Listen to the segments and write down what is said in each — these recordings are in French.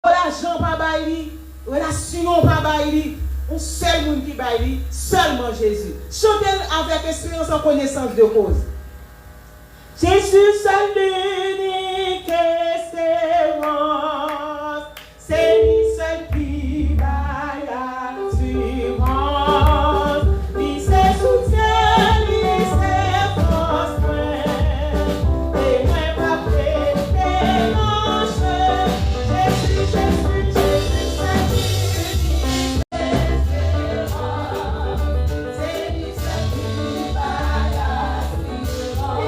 l'argent pas baili, relation pas baili, un seul monde qui baili, seulement Jésus. Chantez avec expérience en connaissance de cause. Jésus seul l'unique espérance, c'est lui seul qui baille assurance, lui c'est soutien, lui c'est force, et moi pas prêter manche. Jésus, Jésus, Jésus, c'est l'unique espérance, c'est lui seul qui baille assurance.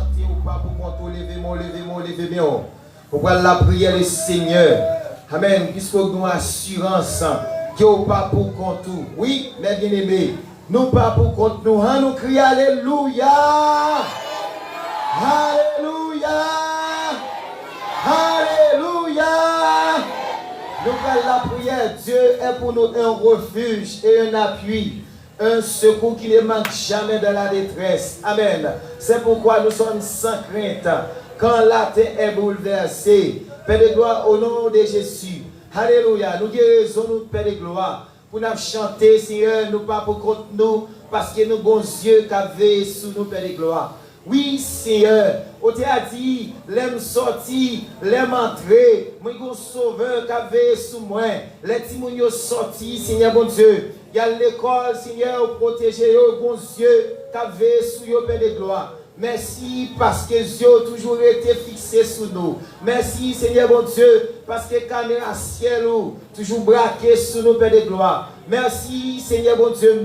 chanter ou pas pour qu'on lever. Pour la prière le Seigneur. Amen. Puisque nous avons assurance que nous pas pour compte tout. Oui, mes bien-aimés, nous pas pour compte nous. Nous crions Alléluia. Alléluia. Alléluia. Nous faisons la prière. Dieu est pour nous un refuge et un appui. Un secours qui ne manque jamais dans la détresse. Amen. C'est pourquoi nous sommes sans crainte. Quand la terre est bouleversée, Père de gloire, au nom de Jésus. Alléluia. Nous guérissons nous, Père de gloire. Pour nous chanter, Seigneur, nous pas pour contre nous, parce que nous avons yeux qui avaient sous nous, Père de gloire. Oui, Seigneur, on t'a dit, l'aime sorti, l'aime entrer, moi, mon sauveur qui avait sous moi, les timonios sortis, Seigneur, mon Dieu. Il y a l'école, Seigneur, protéger, bon Dieu, qui avait sous nous, Père de gloire. Merci parce que Dieu a toujours été fixé sur nous. Merci Seigneur mon Dieu parce que caméra ciel toujours braqué sur nous, Père de gloire. Merci Seigneur mon Dieu.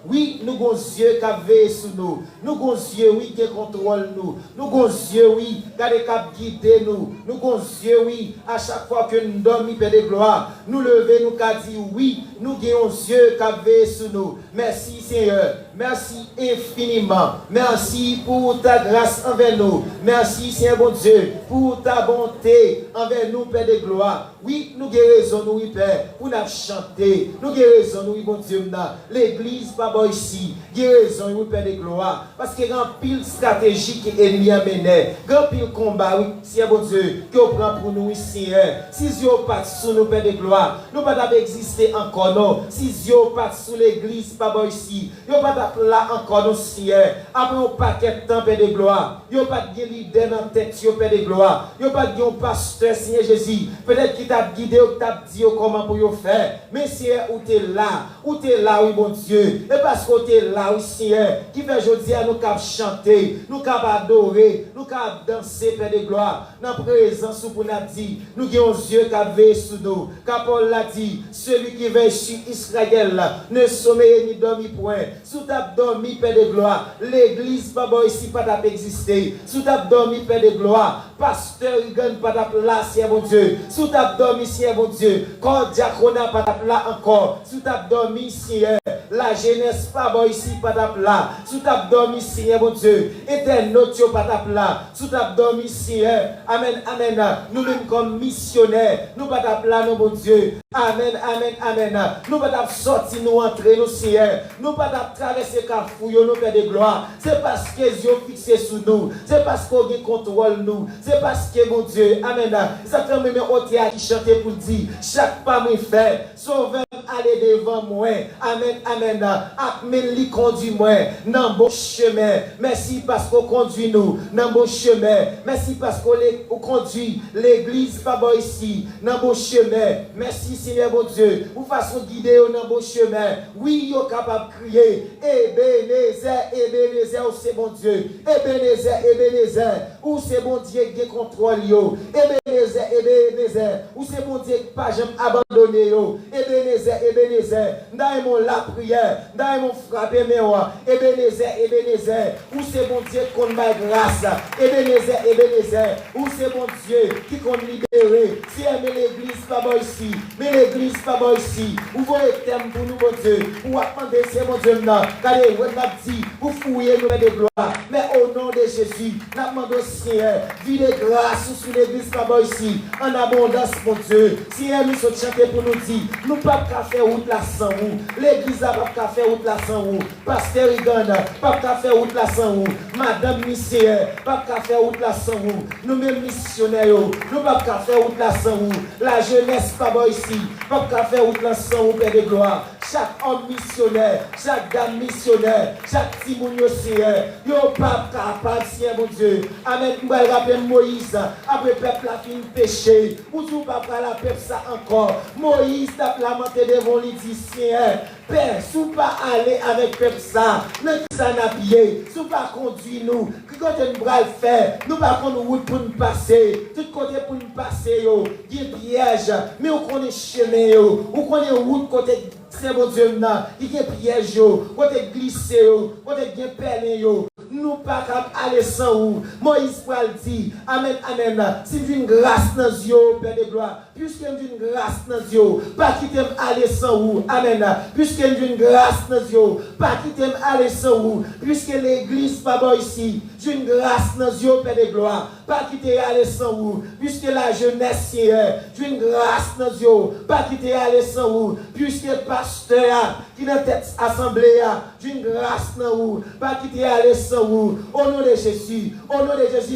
Oui, nous avons Dieu qui a veillé sur nous. Nous avons Dieu, oui, qui contrôle nous. Nous avons Dieu, oui, qui a guidé nous. Nous avons Dieu, oui, à chaque fois que nous dormons, Père de gloire, nous levons, nous avons dit oui, nous avons Dieu qui a veillé sur nous. Merci Seigneur. Merci infiniment. Merci pour ta grâce envers nous. Merci Seigneur mon Dieu pour ta bonté envers nous, Père de gloire. Oui, nous guérissons, nous, oui, Père, pour nous chanter. Nous guérissons, nous, oui, mon Dieu, l'église, pas ici. Guérissons, oui, Père de gloire. Parce qu'il y a un pile stratégique qui est ennemi à mener. Grand pile combat, oui, Seigneur mon Dieu, que vous prend pour nous, oui, Seigneur. Si Dieu pas sous nous, Père de gloire, nous pas exister encore, non. Si Dieu pas sous l'église, pas ici. Nous pas là encore, non, Seigneur. Après un paquet de temps, Père de gloire. Nous pas de leader dans la tête, Père de gloire. Nous pas de pasteur, Seigneur Jésus. Peut-être qu'il t'a guidé ou t'a dit comment pour y faire. Mais Seigneur, où tu es là, oui, mon Dieu. Et parce que tu es là, oui, Seigneur, qui fait aujourd'hui à nous cap chanter, nous cap adorer, nous cap danser, Père de gloire. Dans la présence, pour nous dire, nous avons Dieu qui a veillé sur nous. Car Paul l'a dit, celui qui veille sur Israël ne sommeille ni dormit point. Sous ta dormi, Père de gloire, l'église, pas bon ici, pas d'exister. Sous ta dormi, Père de gloire, pasteur, il gagne pas ta place, mon Dieu. Sous ta dormi, mon Dieu, quand diaconat, pas ta place encore. Sous ta dormi, Seigneur, la jeunesse, pas bon ici, pas ta place. Sous ta dormi, Seigneur, mon Dieu, éternel, pas ta place. Sous ta dormi, Seigneur, amen, amen. Nous-mêmes comme missionnaires, nous pas ta place, mon Dieu. Amen, amen, amen. Nous pas ta sortir, nous entrer, nous, Seigneur. Nous pas ta traverser Carrefour, nous, Père de gloire. C'est parce que Dieu fixé sur nous. C'est parce qu'on contrôle nous. C'est parce que, mon Dieu, amen. Ça fait même au théâtre qui chantait pour dire, chaque pas me fait, sauveur, aller devant moi. Amen, amen. Amen, lui conduit moi dans bon chemin. Merci parce qu'on conduit nous dans bon chemin. Merci parce qu'on conduit l'église pas bon ici dans bon chemin. Merci Seigneur mon Dieu. Vous façon guider dans bon chemin. Oui, vous êtes capable de crier. Ebenezer, Ebenezer, où c'est bon Dieu. Ebenezer, Ebenezer, où c'est bon Dieu qui contrôle yo. Ebenezer, Ebenezer, où c'est bon Dieu qui pas jamais abandonné yo. Ebenezer, Ebenezer, dans la prière, dans mon frapper mes rois. Ebenezer, Ebenezer, où c'est bon Dieu qui compte ma grâce. Ebenezer, Ebenezer, où c'est bon Dieu qui compte libérer. Si aimer l'église pas bon ici, mais l'église pas bon ici. Vous voyez thème pour nous, mon Dieu. Vous attendez, c'est mon Dieu là. Allez, vous m'avez dit, vous fouillez nous de gloire. Mais au nom de Jésus, nous demandons Seigneur, vie de grâce sur l'église pas bon ici, en abondance, mon Dieu. Seigneur, nous sommes chantés pour nous dire, nous ne pouvons pas faire route là sans vous. L'église n'a pas faire route là sans vous. Pasteur Igana, pas faire route là sans vous. Madame Misséer, pas faire route là sans vous. Nous-mêmes missionnaires, nous ne pouvons pas faire route là sans vous. La jeunesse pas bon ici, pas faire route là sans vous, Père de gloire. Chaque homme missionnaire, chaque dame missionnaire, chaque timonio Seigneur, yo pas capable, Seigneur mon Dieu. Amen. Nous allons rappeler Moïse, après peuple a fini péché, ou tout pas la peuple ça encore. Moïse t'a lamenté devant lui, dit Seigneur, Père, sous pas aller avec peuple ça, mais ça n'a pied, sous pas conduire nous, qui côté nous bras le faire, nous pas qu'on route pour nous passer, tout côté pour nous passer yo, il y a piège, mais on connaît chemin yo, on connaît route côté c'est mon Dieu, il y a piège, côté glissé, côté bien perlé, nous pas aller sans ou. Moïse va le dire, amen, amen, si une grâce dans Dieu, Père de gloire, puisque une grâce dans Dieu, pas quitter aller sans ou, amen, puisque une grâce dans Dieu, pas quitter aller sans ou, puisque l'église pas bon ici, une grâce dans Dieu, Père de gloire, pas quitter aller sans ou, puisque la jeunesse est, une grâce dans Dieu, pas quitter aller sans ou, puisque le pasteur qui dans cette assemblée, d'une grâce dans ou, pas quitter aller sans ou, au nom de Jésus,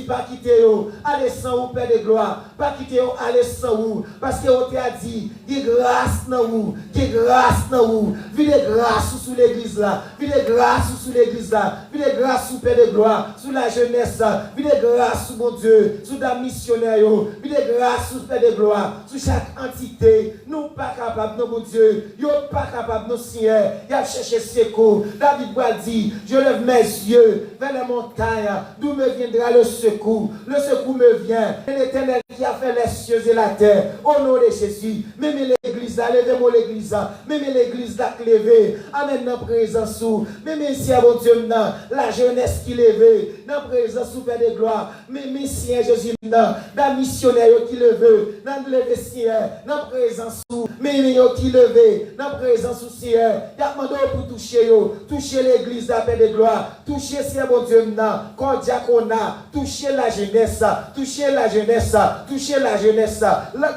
pas quitter aller sans ou, Père de gloire, pas quitter aller sans ou, parce que on t'a dit, qui grâce dans ou, qui grâce dans ou, vie de grâce sous l'église là, vie de grâce sous l'église là, vie de grâce sous Père de gloire, sous la jeunesse, vie de grâce sous mon Dieu, sous la missionnaire, vie de grâce sous Père de gloire, sous chaque entité, nous pas capables, non mon Dieu, yo pas capable, non Seigneur, y a cherché secours. David va dire, je lève mes yeux vers la montagne, d'où me viendra le secours me vient, et l'Éternel qui a fait les cieux et la terre, au nom de Jésus, même l'église là, levez-moi l'église là, même l'église là qui levée, amène dans présence sous, même ici à mon Dieu, la jeunesse qui levée, dans présence sous Père de gloire, même ici à Jésus, dans missionnaire qui levée, dans le Seigneur, dans présence sous, même qui levée, dans présence sous Seigneur, il y a demandé pour toucher l'église à Père de gloire, toucher Seigneur mon Dieu, quand diaconat, toucher la jeunesse, toucher la jeunesse,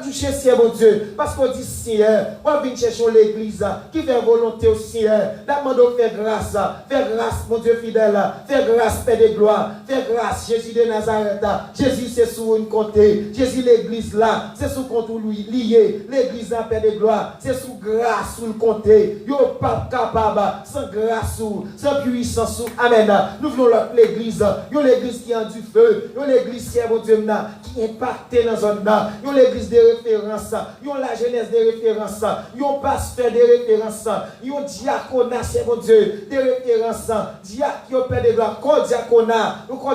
toucher Seigneur mon Dieu, parce qu'on dit Seigneur, on vient chercher l'église qui fait volonté au Seigneur, demandons faire grâce mon Dieu fidèle, faire grâce Père de gloire, faire grâce Jésus de Nazareth, Jésus c'est sous une comté, Jésus l'église là, c'est sous compte lui lié, l'église à Père de gloire, c'est sous grâce sous le comté, yo pas capable, sans grâce ou, sans puissance ou, amen, nous voulons l'église, yo l'église qui a du feu, yo l'église qui est mon Dieu qui est impacté dans zone là, yo l'église de référence, yo la jeunesse de référence, yo pasteur de référence, yo diaconat c'est mon Dieu de référence, diaconat Père de gloire,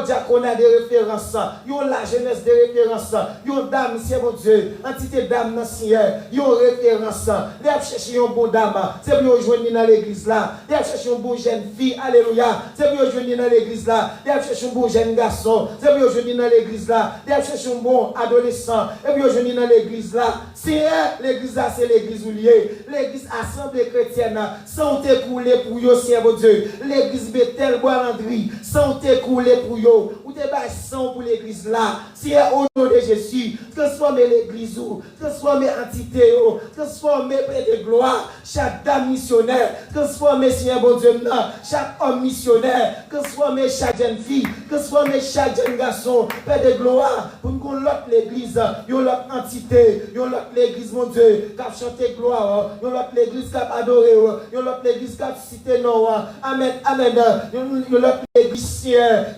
diaconat de référence, yo la jeunesse de référence, yo dame c'est mon Dieu, entité dame dans Seigneur, yo référence, les chercher un bon dame, c'est pour joindre dans l'église là, les chercher un bon jeune fille, alléluia, c'est pour joindre dans l'église là, les chercher un bon jeune garçon, c'est pour joindre dans l'église là, les chercher un bon adolescent, et pour joindre dans l'église là, c'est l'église là, c'est l'église oubliée, l'église assemblée chrétienne, sans t'écouler pour yo, c'est mon Dieu, l'église Bethel Bois-Landry, sans t'écouler pour yo, ou t'es bas sans pour l'église là, c'est au nom de Jésus, transformer l'église ou, transformer entité ou, transformer Père de gloire, chaque dame missionnaire, transformer Seigneur bon Dieu, chaque homme missionnaire, transformer chaque jeune fille, transformer chaque jeune garçon, Père de gloire, pour nous l'autre l'église, yon l'autre entité, yon l'autre l'église mon Dieu, qui a chanté gloire, yon l'autre l'église qui a adoré, yon l'autre l'église qui a cité non, amen, amen, yon l'autre l'église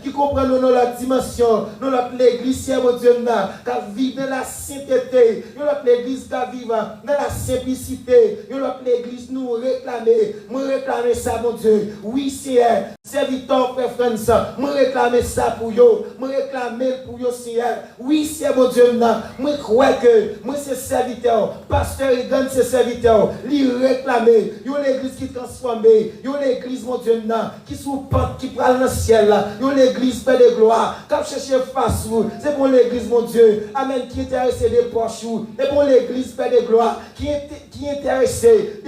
qui comprend nous dans la dimension, nous l'autre l'église mon Dieu, qui vit dans la sainteté, yon l'autre l'église qui vit dans la simplicité, yon l'autre l'église nous réclamer ça mon Dieu, oui Seigneur, serviteur frère François, me réclamer ça pour yo, me réclamer pour yo Seigneur, oui c'est mon Dieu, moi crois que moi c'est serviteur, pasteur Egan c'est serviteur, lui réclamer, yo l'église qui transformée, yo l'église mon Dieu, qui sous porte, qui prend le ciel, yo l'église Père de gloire, quand chercher face vous, c'est pour l'église mon Dieu, amen, qui est intéressé des poches, et pour l'église Père de gloire, qui est intéressé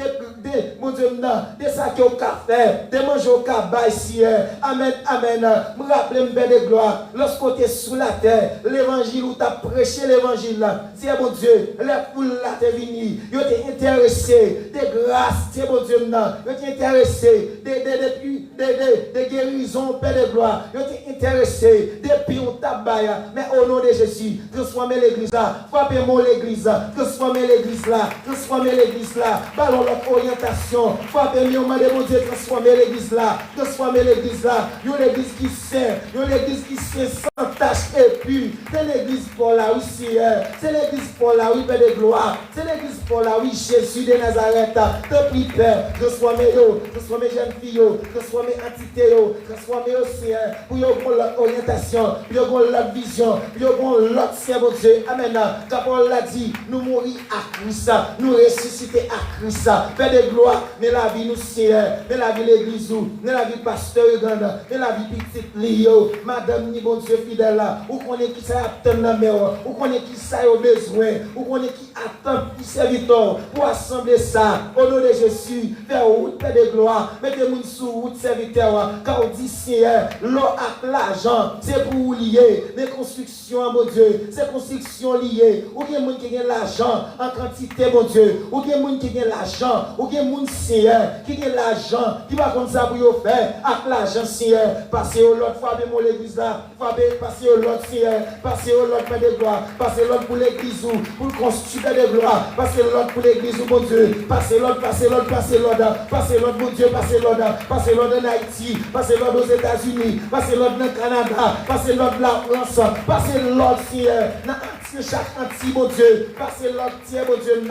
mon Dieu, de ça qui au café, de manger au cabas ici, amen, amen, me rappelez Père de gloire, lorsqu'on est sous la terre, l'évangile où tu as prêché l'évangile là, c'est mon Dieu, les poules là t'es venu, ils t'es intéressé de grâce, c'est mon Dieu, ils t'es intéressé de guérison, Père de gloire, ils t'es intéressé depuis on tabac, mais au nom de Jésus, transformez l'église là, frappez-moi l'église là, transformez l'église là, transformez l'église là, ballon notre orientation, frappez-moi mon Dieu, transformez l'église là, transformez l'église là, il y a l'église qui sert, il y a l'église qui sert sans tache et puis, c'est l'église pour la aussi, c'est l'église pour la oui, Père de gloire, c'est l'église transport là, oui, Jésus de Nazareth, te prie, Père, transformez mes jeunes filles, transformez entités, transformez aussi, pour y avoir l'autre orientation, pour y avoir l'autre vision, pour y avoir l'autre Seigneur, mon Dieu. Amen. Ta parole l'a dit, nous mourir à Christ, nous ressusciter à Christ, Père de gloire, mais la vie nous Seigneur, mais la vie l'église, mais la vie pasteur Uganda, mais la vie petite Lio, madame ni bon Dieu fidèle, ou qu'on est qui ça attend dans la ou qu'on est qui ça au besoin, ou qu'on est qui attend qui serviteur pour assembler ça, au nom de Jésus, vers route Père de gloire, mettez-nous sur route serviteur, car on dit Seigneur, l'eau avec l'argent, c'est pour lier les constructions, mon Dieu, ces constructions liées, ou qu'il y a des gens qui ont l'argent en quantité, mon Dieu, ou qu'il y a des gens qui ont l'argent, ou qu'il y a des gens Seigneur, qui ont l'argent, qui va comme ça pour faire, avec l'argent, Seigneur, passez au l'autre, frapper mon l'église là, passez au l'autre, Seigneur, passez au l'autre, Père de gloire, passez l'autre pour l'église, pour le construire de gloire, passez l'autre pour l'église, mon Dieu, passez l'autre, passez l'autre, passez l'autre, passez l'autre, mon Dieu, passez l'autre en Haïti, passez l'autre aux États-Unis, passez l'autre dans le Canada, passez l'autre la France, passez l'autre, Seigneur, dans chaque anti, mon Dieu, passez l'autre, tiens, mon Dieu,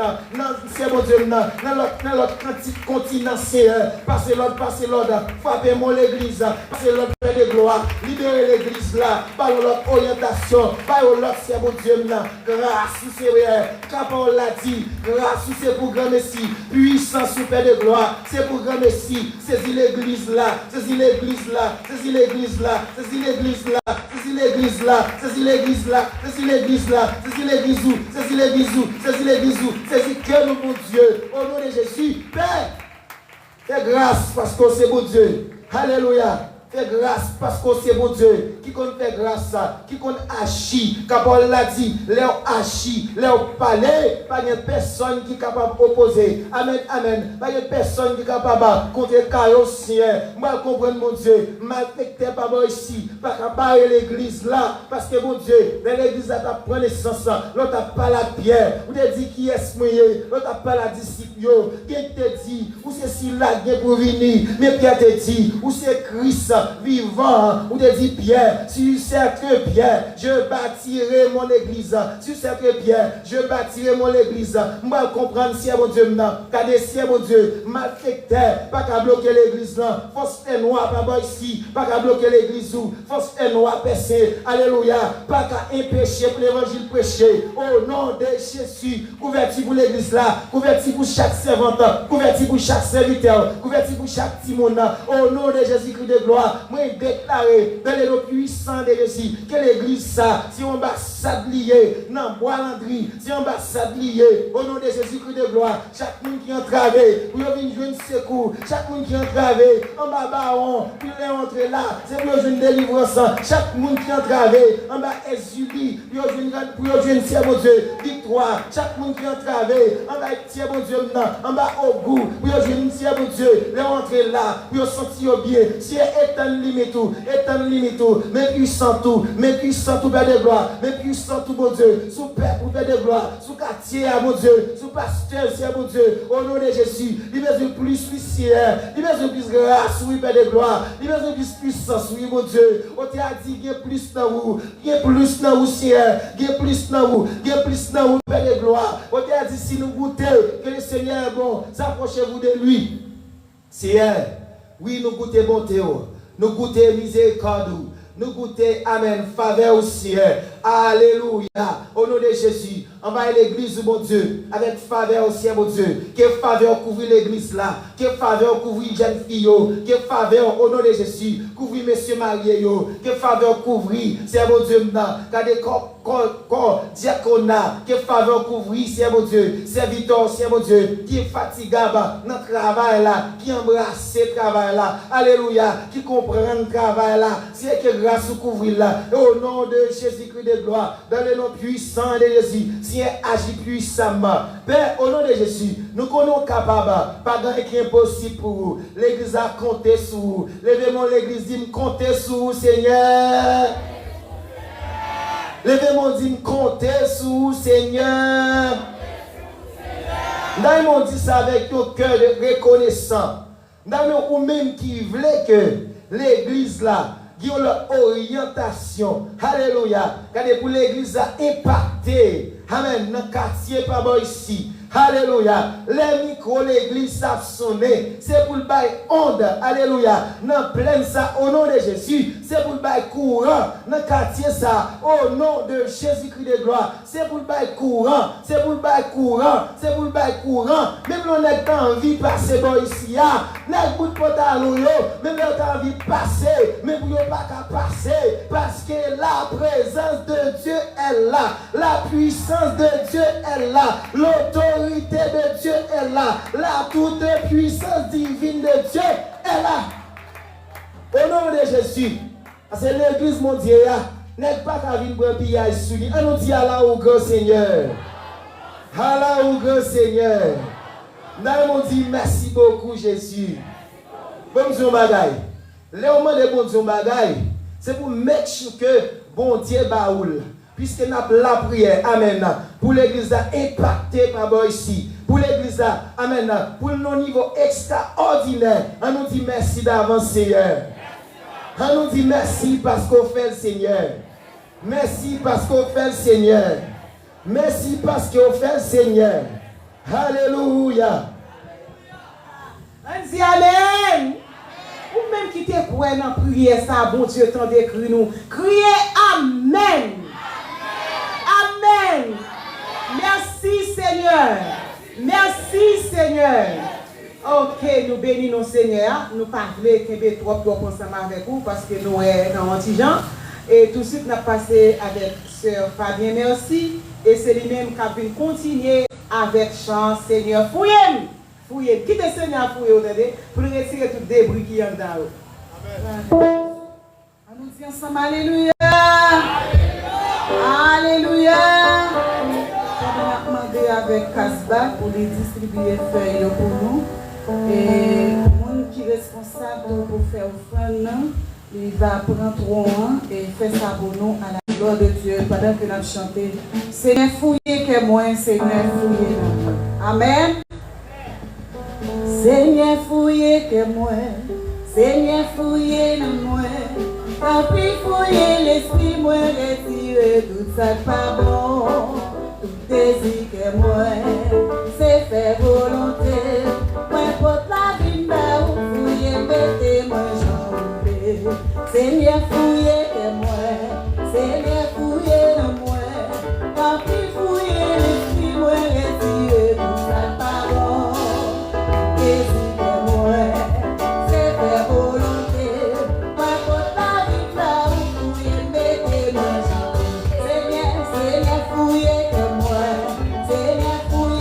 dans l'autre continent, Seigneur, passez l'autre, frappez-moi l'église, passez l'autre, Père de gloire, libérez l'église là, par l'autre orientation, par l'autre, c'est mon Dieu, grâce, c'est vrai, quand on l'a dit, grâce, c'est pour grand Messie, puissance, Père de gloire, c'est pour grand Messie, saisis l'église là, saisis l'église là, saisis l'église là, saisis l'église là, saisis l'église là, saisis l'église là, saisis l'église là, saisis l'église où, saisis l'église où, saisis l'église où, saisis que nous, mon Dieu, au nom de Jésus, Père, fais grâce parce que c'est mon Dieu, alléluia. Fais grâce parce que c'est mon Dieu qui compte faire grâce, qui compte agir. Quand Paul l'a dit, leur agir, leur parler, pas de personne qui est capable d'opposer. Amen, amen. Pas de personne qui est capable de contrecarrer au Seigneur. Moi, comprendre mon Dieu, m'affecter pas moi ici, pas capable l'église là, parce que mon Dieu, dans l'église là, tu prends naissance, l'autre n'a pas la pierre, ou te dit qui est moyen, l'autre n'a pas la disciple, qui te dit, ou c'est si là pour venir, mais Pierre te dit, ou c'est Christ vivant, ou te dit Pierre, sur cette pierre, je bâtirai mon église, sur cette pierre, je bâtirai mon église. Moi, comprendre si mon Dieu, car des si mon Dieu, m'affecté, pas qu'à bloquer l'église là, force est noire, pas ici, pas qu'à bloquer l'église ou, force est noire, percée, alléluia, pas qu'à empêcher pour l'évangile prêcher, au nom de Jésus, couverture pour l'église là, couverture pour chaque servante, couverture pour chaque serviteur, couverture pour chaque timon, au nom de Jésus-Christ de gloire. Moi, déclarer dans le nom puissant de Jésus que l'église, ça, si on ambassade liée, non, bois landry, si on ambassade liée, au nom de Jésus-Christ de gloire, chaque monde qui est entravé, pour venir jouer un secours, chaque monde qui est entravé, en bas baron, pour les entrer là, c'est pour jouer une délivrance, chaque monde qui est entravé, en bas exubie, pour jouer une tiers, mon Dieu, victoire, chaque monde qui est entravé, en bas tiers, mon Dieu, en bas au goût, pour jouer une tiers, mon Dieu, les entrer là, pour sentir bien, si éteindre limite tout, mais puissant tout, Père de gloire, mais puissant tout, mon Dieu, sous Père pour Père de gloire, sous quartier, mon Dieu, sous pasteur, c'est mon Dieu, au nom de Jésus, il besoin de plus puissance, il besoin de plus grâce, oui, Père de gloire, il besoin de plus puissance, oui, mon Dieu, on t'a dit qu'il y a plus dans vous, Seigneur, il y a plus dans vous, Père de gloire, on t'a dit si nous goûtons que le Seigneur est bon, s'approchez-vous de lui, Seigneur. Oui, nous goûtons bonté, nous goûtons miséricorde, nous goûtons, amen, faveur au Seigneur. Alléluia. Au nom de Jésus, envahir l'église, mon Dieu, avec faveur au ciel, mon Dieu. Que faveur couvrir l'église là, que faveur couvrir jeune fille, que faveur au nom de Jésus, couvrir monsieur marié, que faveur couvrir, c'est mon Dieu, car des corps, diaconat, que faveur couvrir, c'est mon Dieu, serviteur, c'est mon Dieu, qui est fatigable dans le travail là, qui embrasse le travail là, alléluia, qui comprend le travail là, c'est que grâce couvrir là, au nom de Jésus-Christ de gloire, dans le nom puissant de Jésus, si agit puissamment. Père, au nom de Jésus, nous connaissons capable, pas grand qui est impossible pour vous. L'église a compté sur vous. Levez-moi l'église, dit compter sur vous, Seigneur. Levez-moi, dit compter sur vous, Seigneur. Nous m'ont dit ça avec un cœur de reconnaissant. Nous ou même qui voulait que l'église là, qui ont leur orientation. Alléluia. Regardez pour l'église a impacté. Amen. Dans le quartier, pas ici. Alléluia. Les micros, l'église savent sonner. C'est pour le bail onde. Alléluia. Dans plein ça, au nom de Jésus. C'est pour le bail courant. Dans le quartier ça, au nom de Jésus-Christ de gloire. C'est pour le bail courant. C'est pour le bail courant. C'est pour le bail courant. Même si on n'a pas envie de passer bon ici, n'a pas de pantalon, même si on a envie de passer, mais vous n'avez pas qu'à passer. Parce que la présence de Dieu est là. La puissance de Dieu est là. L'autorité de Dieu est là. La toute puissance divine de Dieu est là. Au nom de Jésus. Parce que l'église mondiale n'est pas qu'à venir pour un pillage sur lui. On nous dit Allah au grand Seigneur. Allah au grand Seigneur. Nous avons dit merci beaucoup Jésus. Bon Dieu bagaille. Le moment de bon Dieu bagaille, c'est pour mettre sûr que bon Dieu baoul. Puisque nous avons la prière, amen, pour l'église impactée par moi ici, pour l'église, amen, pour nos niveaux extraordinaires, on nous dit merci d'avance, Seigneur. On nous dit merci parce qu'on fait le Seigneur. Merci parce qu'on fait le Seigneur. Merci parce qu'on fait le Seigneur. Alléluia. On dit amen. Ou même qui te croit dans la prière, ça, bon Dieu, t'en décrit nous. Criez amen. Amen. Merci Seigneur. Merci Seigneur. Ok, nous bénissons Seigneur. Nous parlons trop ensemble avec vous parce que nous sommes dans l'antigen. Et tout de suite, nous avons passé avec Sœur Fabien, merci. Et c'est lui-même qui va continuer avec chant Seigneur. Fouillez. Fouillez. Quittez le Seigneur fouillez, vous entendez? Pour retirer tout débris qui est en dedans. Amen. On nous dit ensemble, Alléluia. Alléluia. On a demandé avec Casbah pour les distribuer feuilles pour nous. Et le monde qui est responsable pour faire offrande, il va prendre 3 ans et faire ça pour nous à la gloire de Dieu pendant que nous chantons. Seigneur, fouillez que moi, Seigneur, fouillez nous. Amen. Seigneur, fouillez que moi, Seigneur, fouillez moi. Tant pis, fouillez l'esprit, moi, retirer tout ça pas bon. Tout désir que moi, c'est faire volonté. Moi, pour la vie, où fouillez, mettez-moi j'en. Seigneur, fouillez que moi, Seigneur, fouillez moi. Tant pis, fouillez l'esprit, moi, retirer tout ça pas bon. Désir que moi, c'est faire volonté. Moi, pour la vie, où fouillez, mettez-moi j'en. Seigneur, Seigneur, fouillez que moi, Seigneur, fouillez.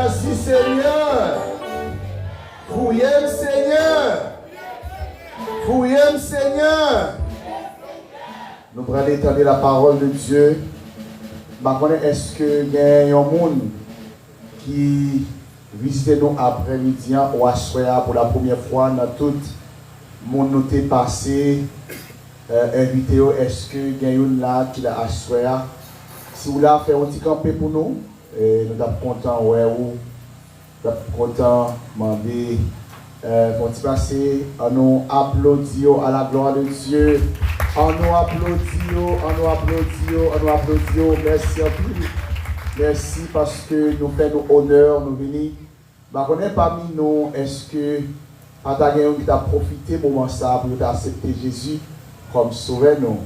merci Seigneur. Fouillez Seigneur. Fouillez Seigneur. Nous prenons étendre la parole de Dieu. Est-ce qu'il y a un monde qui visite nous après-midi ou à soir pour la première fois dans tout le monde nous est passé invité? Est-ce qu'il y a un là qui l'a à soir? Si vous l'avez fait un petit campé pour nous, nous sommes contents, ouais, nous sommes contents, demander, pour nous passer, on nous applaudit à la gloire de Dieu, on nous applaudit, on nous applaudit, on nous applaudit, merci à vous, merci parce que nous faisons honneur, nous venons, on est parmi nous, est-ce que, pas quelqu'un qui a profité de moment ça pour accepter Jésus comme sauveur, nous,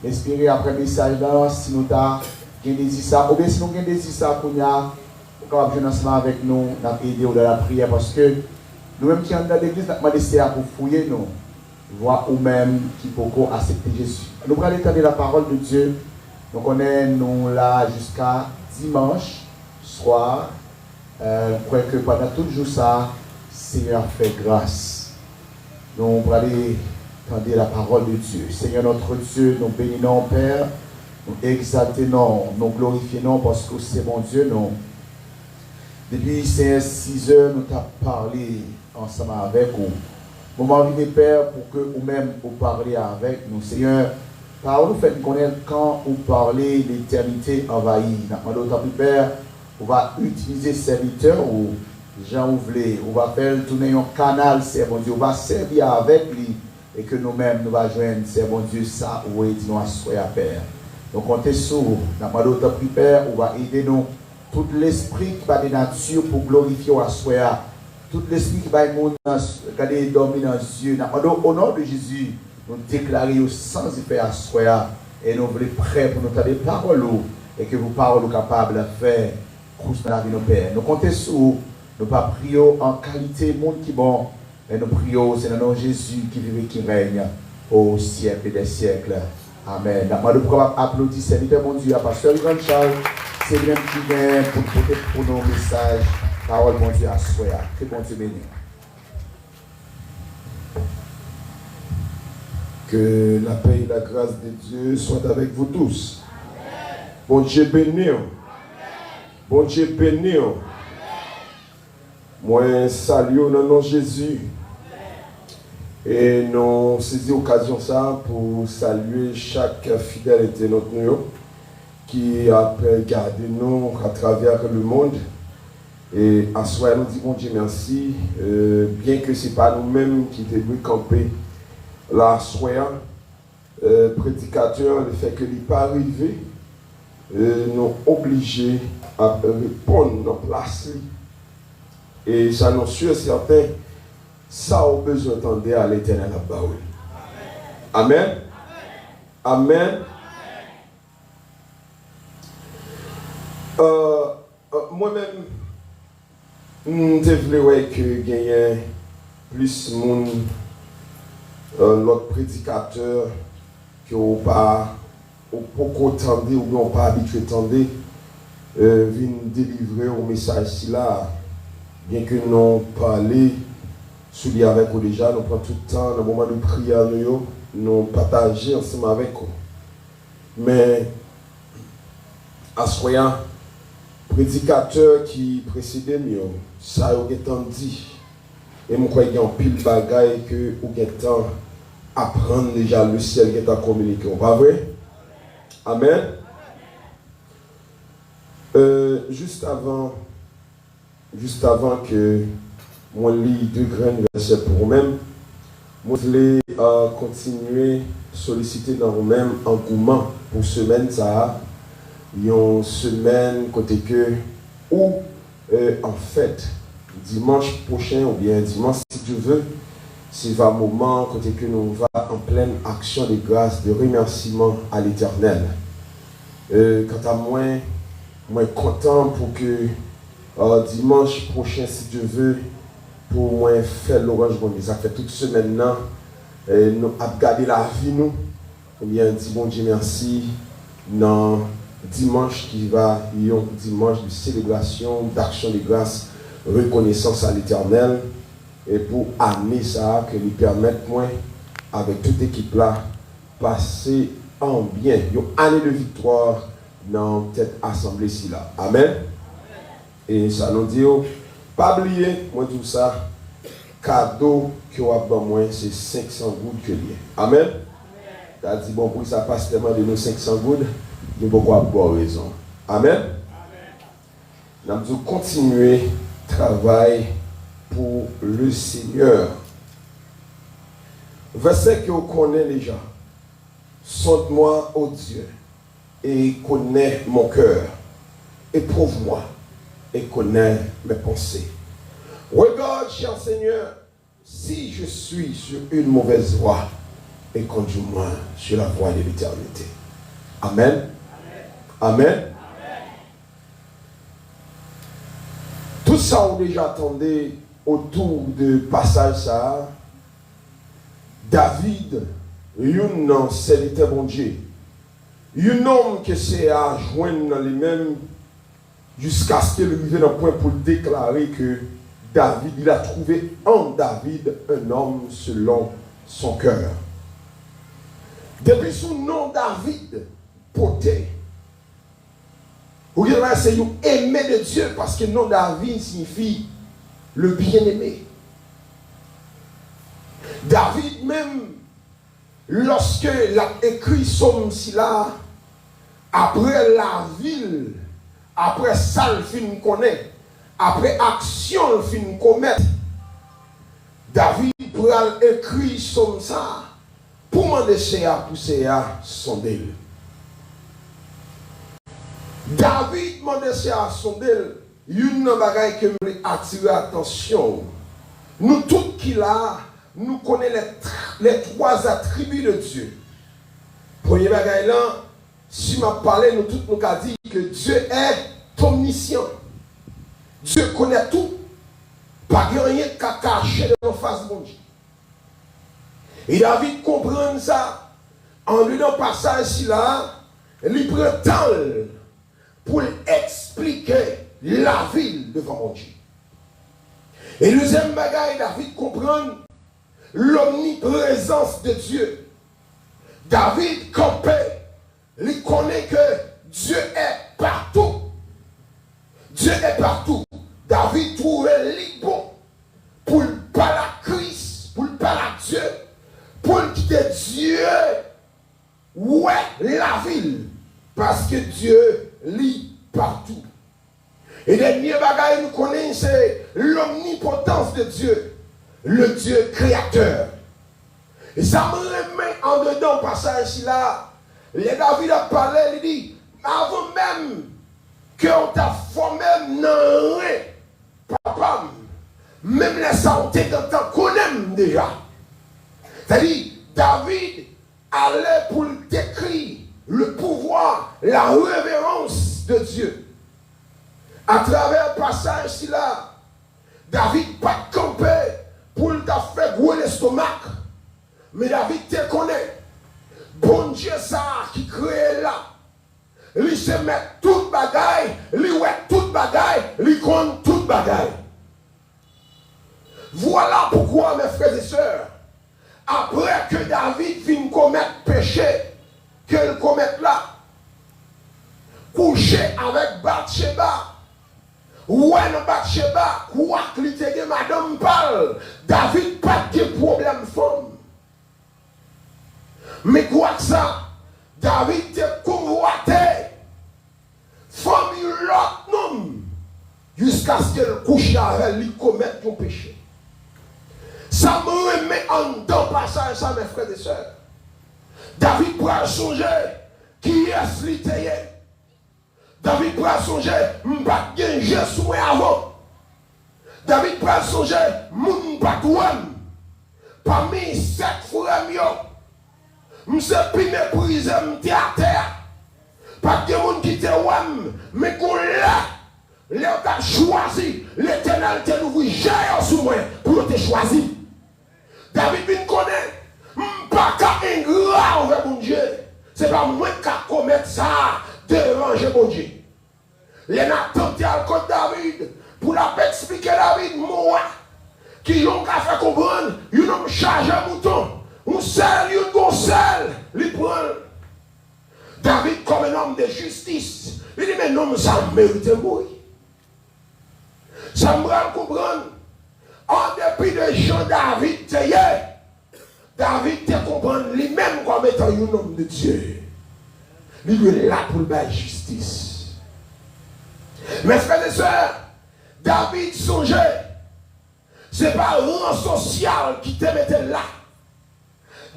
espérer après le message là, si nous avons désir ça, ou bien si nous avons désir ça, qu'on a capable de ensemble avec nous, nous aider dans la prière, parce que nous-mêmes qui sommes dans l'église, nous avons demandé pour fouiller nous, voir ou même qui peut accepter Jésus. Nous allons étendre la parole de Dieu, donc on est nous là jusqu'à dimanche soir, pour que pendant tout le jour ça, Seigneur fait grâce. Nous allons étendre la parole de Dieu. Seigneur notre Dieu, nous bénissons Père. Nous exaltons, nous glorifions parce que c'est mon Dieu, non. Depuis 6 heures, nous avons parlé ensemble avec vous. Moment arrivé, Père, pour que vous-même vous parliez avec nous. Seigneur, par nous faites connaître quand vous parlez l'éternité envahie. D'autant plus, Père, on va utiliser serviteur ou Jean Ouvelé. On va faire tourner un canal, c'est bon Dieu. On va servir avec lui et que nous-mêmes nous va joindre, c'est bon Dieu, ça, où est nous à Père. Donc, on est sourd, nous avons d'autres Père, on va aider nous, tout l'esprit qui va de nature pour glorifier à soi, tout l'esprit qui va être dormir dans les yeux, nous avons au nom de Jésus, nous déclarer sans effet à soi, et nous voulons prêts pour nous faire des paroles, et que vos paroles sont capables de faire croûte dans la vie de nos pères. Nous comptons sur nous, nous pas prier en qualité, monde qui bon, et nous prions, c'est le nom de Jésus qui vit et qui règne au siècle des siècles. Amen. Nous pouvons applaudir serviteur mon Dieu à Pasteur Grand Charles. C'est lui qui vient pour nos messages. Parole mon Dieu à soi. Que bon Dieu bénisse. Que la paix et la grâce de Dieu soient avec vous tous. Amen. Bon Dieu béni. Bon Dieu béni. Moi salue au nom de Jésus. Et nous saisissons l'occasion ça pour saluer chaque fidèle internaute qui a regardé nous à travers le monde. Et à soi, nous disons Dieu merci, bien que ce n'est pas nous-mêmes qui devons camper là, soir, prédicateur, le fait que il n'est pas arrivé, nous obligés à répondre en place. Et ça nous sûr certain. Ça a besoin d'entendre à l'Éternel là-bas. Amen. Amen. Moi-même, je voulais que gagne plus de monde, l'autre prédicateur, qui n'a pas entendu ou n'ont pas habitué à entendre, viennent délivrer un message là, bien que nous n'avons pas parlé. Celui avec vous déjà, nous prenons tout le temps, dans le moment de prière, nous partageons ensemble avec vous. Mais, à ce moment, prédicateur qui précédait mieux, ça a été dit. Et je crois qu'il y a un pile de bagaille que vous avez temps apprendre déjà le ciel qui est à communiquer. Pas vrai? Amen. Juste avant que moi lis 2 grands versets pour vous-même, moi je voulais continuer à solliciter dans vous-même engouement pour semaine ça, une semaine côté que ou en fait dimanche prochain ou bien dimanche si tu veux, c'est un moment côté que nous va en pleine action de grâce, de remerciement à l'Éternel. Quant à moi content pour que dimanche prochain si tu veux pour moi faire l'orange bon ça fait toute semaine là nous avons gardé la vie nous ou bien dit bon Dieu merci dans dimanche qui va, un dimanche de célébration, d'action de grâce, reconnaissance à l'Éternel, et pour amener ça, que nous permette, moi, avec toute l'équipe là, passer en bien, une année de victoire dans cette assemblée-ci là. Amen. Et ça nous dit, pas oublier, moi tout ça, cadeau que vous avez moi, c'est 500 gouttes que lié. Amen. Tu as dit, bon, pour ça passe tellement de nos 500 gouttes, nous pouvons avoir raison. Amen. Nous allons continuer le travail pour le Seigneur. Verset que vous connaissez déjà. Sonde-moi, ô Dieu, et connais mon cœur. Éprouve-moi et connais mes pensées. Regarde, cher Seigneur, si je suis sur une mauvaise voie, et conduis-moi sur la voie de l'éternité. Amen. Amen. Amen. Tout ça, on déjà attendait autour du passage ça. David, un homme, c'est le bon Dieu. Un homme qui s'est à joindre dans les mêmes jusqu'à ce qu'il arrive dans le point pour déclarer que David, il a trouvé en David un homme selon son cœur. Depuis son nom David, porté, vous voyez, c'est un aimé de Dieu parce que le nom David signifie le bien-aimé. David même, lorsque il a écrit somme si là, après la ville, après ça le film connaît, après action le film commettre, David pourra écrire somme ça pour demander à pousser à sonder. David demandait à sonder, une bagaille qui me attire l'attention. Nous tous qui là, nous connaissons les trois attributs de Dieu. Premier bagaille là, si m'a parlé, nous tous nous avons dit que Dieu est omniscient. Dieu connaît tout. Pas rien qu'à cacher de nos faces de Dieu. Et David comprend ça. En lui dans passage ici là, il prend temps pour expliquer la ville devant mon Dieu. Et le deuxième bagaille, David comprend l'omniprésence de Dieu. David campait, il connaît que Dieu est partout. Dieu est partout. David trouvait les bon pour ne pas la crise, pour ne pas la Dieu, pour quitter Dieu, ouais, la ville, parce que Dieu lit partout. Et le dernier bagage nous connaissons, c'est l'omnipotence de Dieu, le Dieu créateur. Et ça me remet en dedans, passage ici là, les David a parlé, il dit, avant même qu'on t'a formé, non, papa, même les santé quand t'en connais déjà. C'est-à-dire, David allait pour décrire le pouvoir, la révérence de Dieu. À travers le passage ici là, David pas campé pour te faire gros l'estomac. Mais David te connaît. Bon Dieu ça qui crée là. Il se met toute bagaille, il ouais toute bagaille, il compte toute bagaille. Voilà pourquoi mes frères et sœurs, après que David finit commettre péché, qu'il commette là, coucher avec Bathsheba, ouais, dans Bathsheba, quoi qu'il te dit, madame parle, David pas de problème femme. Mais quoi que ça, David te convoité, femme l'autre nom, jusqu'à ce qu'elle couche avec lui, commette ton péché. Ça me remet en dedans passage, ça, mes frères et sœurs. David pourra songer qui est l'ité. David pourra songer, m'pas gagner sous moi avant. David pourra songer, m'pas douane. Parmi 7 frères mieux. M'se pi méprisé, m'te à terre. Pas de monde qui te ouam, mais qu'on l'a. Léo t'a choisi, l'Éternel te ouvri j'ai sous moi pour te choisir. David bin connaît, m'pas qu'à ingrat envers mon Dieu. C'est pas moi qui commettre ça. déranger mon Dieu. Les Nathan te al contre David pour la expliquer David, moi, qui ont qu'à faire comprendre, ils ont chargé un mouton, un seul, un goncel, ils prennent. David, comme un homme de justice, il dit, mais non, ça mérite de mourir. Ça me rend comprendre, en dépit de Jean David, David te comprend lui-même comme étant un homme de Dieu. Il est là pour la justice. Mes frères et sœurs, David songeait. Ce n'est pas un rang social qui te mettait là.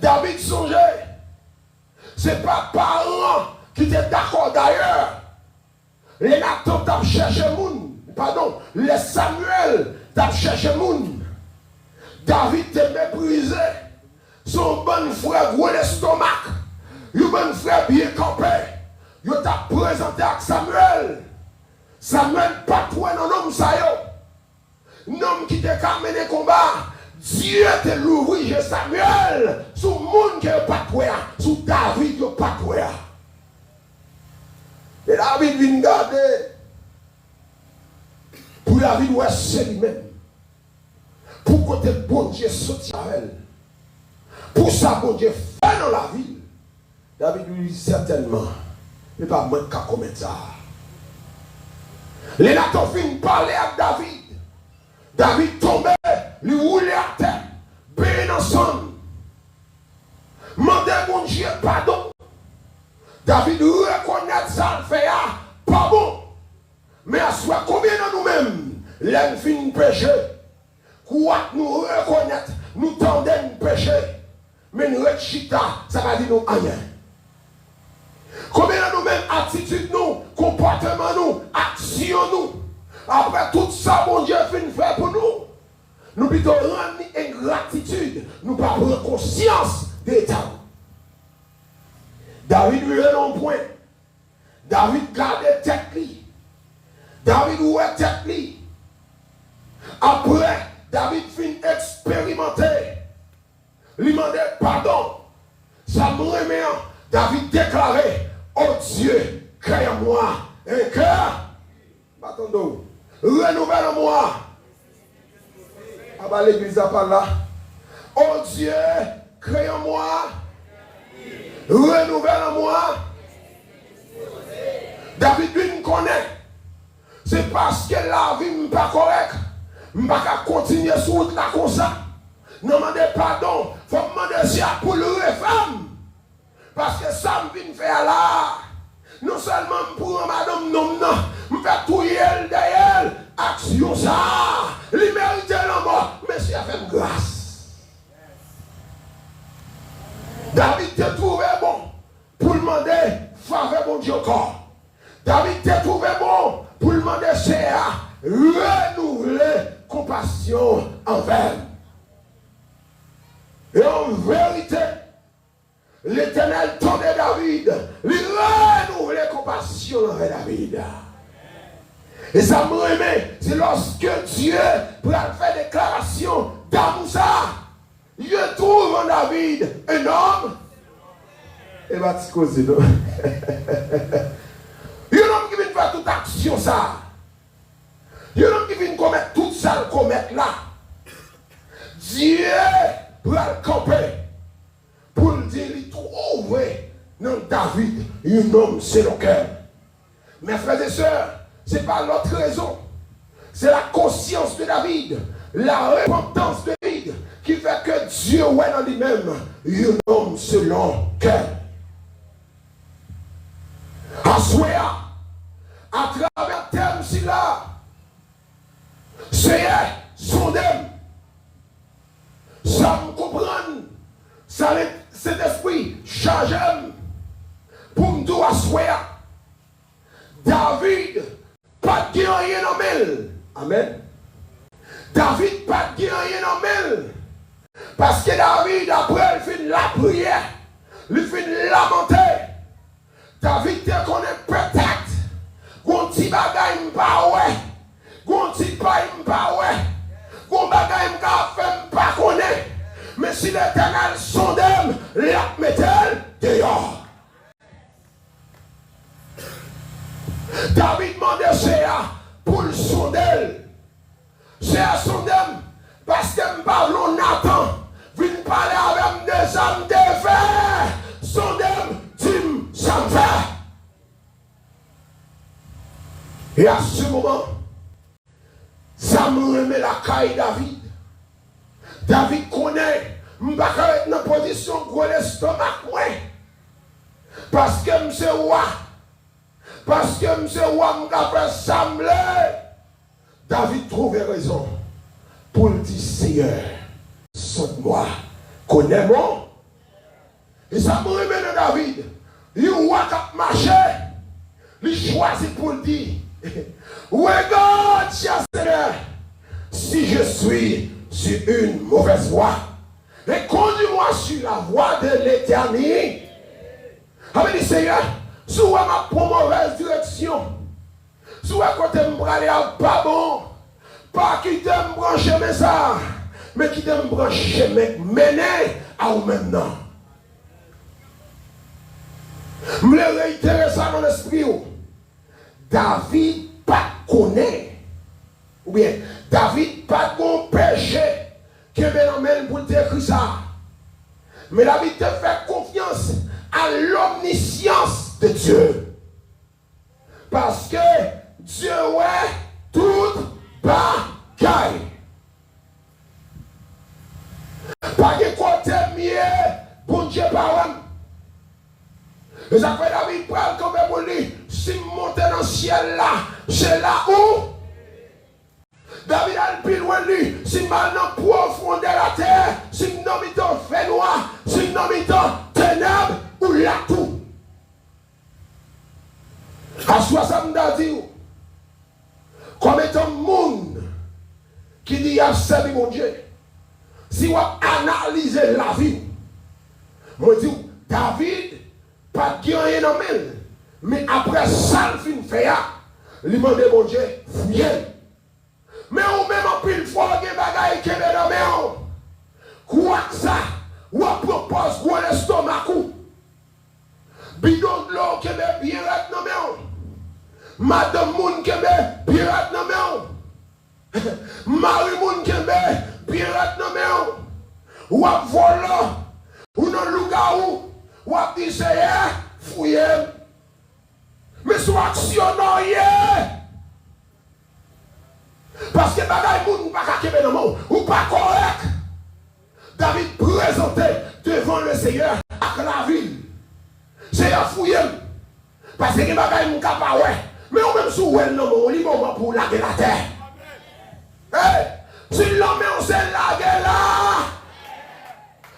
David songeait. Ce n'est pas parents qui étaient d'accord d'ailleurs. Les Nathan t'ont cherché moun. Pardon, les Samuel t'ont cherché moun. David te méprisé. Son bon frère gros l'estomac. Son bon frère bien campé. Il t'a présenté avec Samuel. Samuel pas toi non homme ça yo. Homme qui t'a mené combat. Dieu te l'ouvrit chez Samuel. Sous monde qui est pas toi. Sous David qui est pas toi. Et David vient garder. Pour David, ouais, c'est lui-même. Pour côté bon Dieu sorti à elle. Pour ça, bon Dieu fait dans la ville. David lui dit certainement. Mais pas moi qui commettre ça. Les Nathan finissent parler avec David. David tombait, lui roulait à terre, bien ensemble. Mandez mon Dieu pardon. David reconnaît ça, le fait pas bon. Mais à soi, combien de nous-mêmes, l'un fin péché, quoi nous reconnaître, nous tendons péché, mais nous rechita, ça va dire nous rien. Combien de nous-mêmes, attitude nous, comportement nous, action nous, après tout ça, mon Dieu fin fait pour nous, nous plutôt rendre ingratitude, nous pas prendre conscience d'état. David lui est un point. David gardait tête lui. David ouait tête lui. Après, David fin expérimenter. Lui demandait pardon. Ça me remet. David déclarait, oh Dieu, crée en moi un cœur. Attendons. Renouvelle en moi. Ah bah l'église à part là. Oh Dieu, crée en moi. Renouvelle en moi. David lui me connaît. C'est parce que la vie n'est pas correcte. Je ne peux pas continuer sur route là comme ça. Non, demandez pardon. Il faut me demander si pour le femme. Parce que ça me vient faire là. Non seulement pour madame, non, non. Je fais tout elle derrière. Action ça. Il mérite la mort. Mais si elle fait grâce. David t'a trouvé bon pour demander faveur bon Dieu corps. David t'a trouvé bon pour demander c'est à renouveler compassion envers. Et en vérité, l'Éternel tendait David, lui renouveler compassion envers David. Et ça me remet, c'est lorsque Dieu pour faire déclaration d'amour ça. Je trouve en David un homme. Et va te causer, non? Un homme qui vient faire toute action ça. Un homme qui vient commettre tout ça, le commettre là. Dieu va le camper. Pour le dire, il trouve dans David un homme, c'est le cœur. Mes frères et sœurs, ce n'est pas l'autre raison. C'est la conscience de David, la repentance de David, qui fait que Dieu est dans lui-même un homme selon cœur. Assoya, à travers terme si là, c'est son dème. Ça me comprend, ça cet esprit charge pour me dire assoya. David, pas de rien en mêle. Amen. David, pas de rien en mêle. Parce que David, après, il fait la prière, il fait lamenter. David te connaît peut-être. Gon ti bagay m'pa ouais. Gon ti pay m'pa ouais. Gon bagay m'ka fait m'pa connaît. Mais si l'Éternel sondem, la mettel dehors. C'est à son dème. Parce que je parle Nathan. Viens parler avec des hommes de fer. Son dème, Tim, ça me fait. Et à ce moment, ça me remet la caille David. David connaît, je ne vais pas être dans la position de gros l'estomac. Parce que je suis roi. Parce que je suis roi, je vais faire sembler. David trouvait raison pour le dire Seigneur, sonne-moi, connais-moi. Et ça me remet de David. Il roi qui a marché. Il choisit pour le dire. Regarde, cher Seigneur, si je suis sur une mauvaise voie, et conduis-moi sur la voie de l'éternité. Avec dit Seigneur, si on m'a pour mauvaise direction, si on côté me aller à pas bon, pas qui t'aime brancher mais ça, mais qui t'aime brancher mais mener à ou maintenant. Je me réitérer ça dans l'esprit. David pas connaît, ou bien David pas bon péché que Benamel pour t'écrire ça. Mais David te fait confiance à l'omniscience de Dieu. Parce que Dieu est toute bagaille. Pas de côté mieux, bon Dieu par et ça fait David parle comme pour lui, si je monte dans le ciel là, c'est là où David a le plus loin de lui, si je mal dans profondeur de la terre, si je n'en mis dans fait noir, si je n'en mis dans ténèbres, ou là tout. À soi ça me dit, comme étant monde qui dit a servi mon Dieu, si on analyse la vie, moi dis David, pas de rien dans le mais après ça, le film fait, il demande mon Dieu, fouillez. Mais on même en pile fois, il y a des bagailles qui sont dans le quoi que ça, on propose pour l'estomac. Bidon de l'eau qui est bien raide dans le madame moun qui est bien raide dans le Marie moun qui est bien raide dans le ou à voler, ou dans le loup ou à dire c'est fouillé. Mais soit actionnant parce que bagaille moun pas kakebe dans mon ou pas correct. David présenté devant le Seigneur à la ville. C'est à fouiller. Parce que bagaille moun capable ouais. Mais on même sous elle non mon moment pour laguer la terre. Hey, si l'homme on s'est lagué là.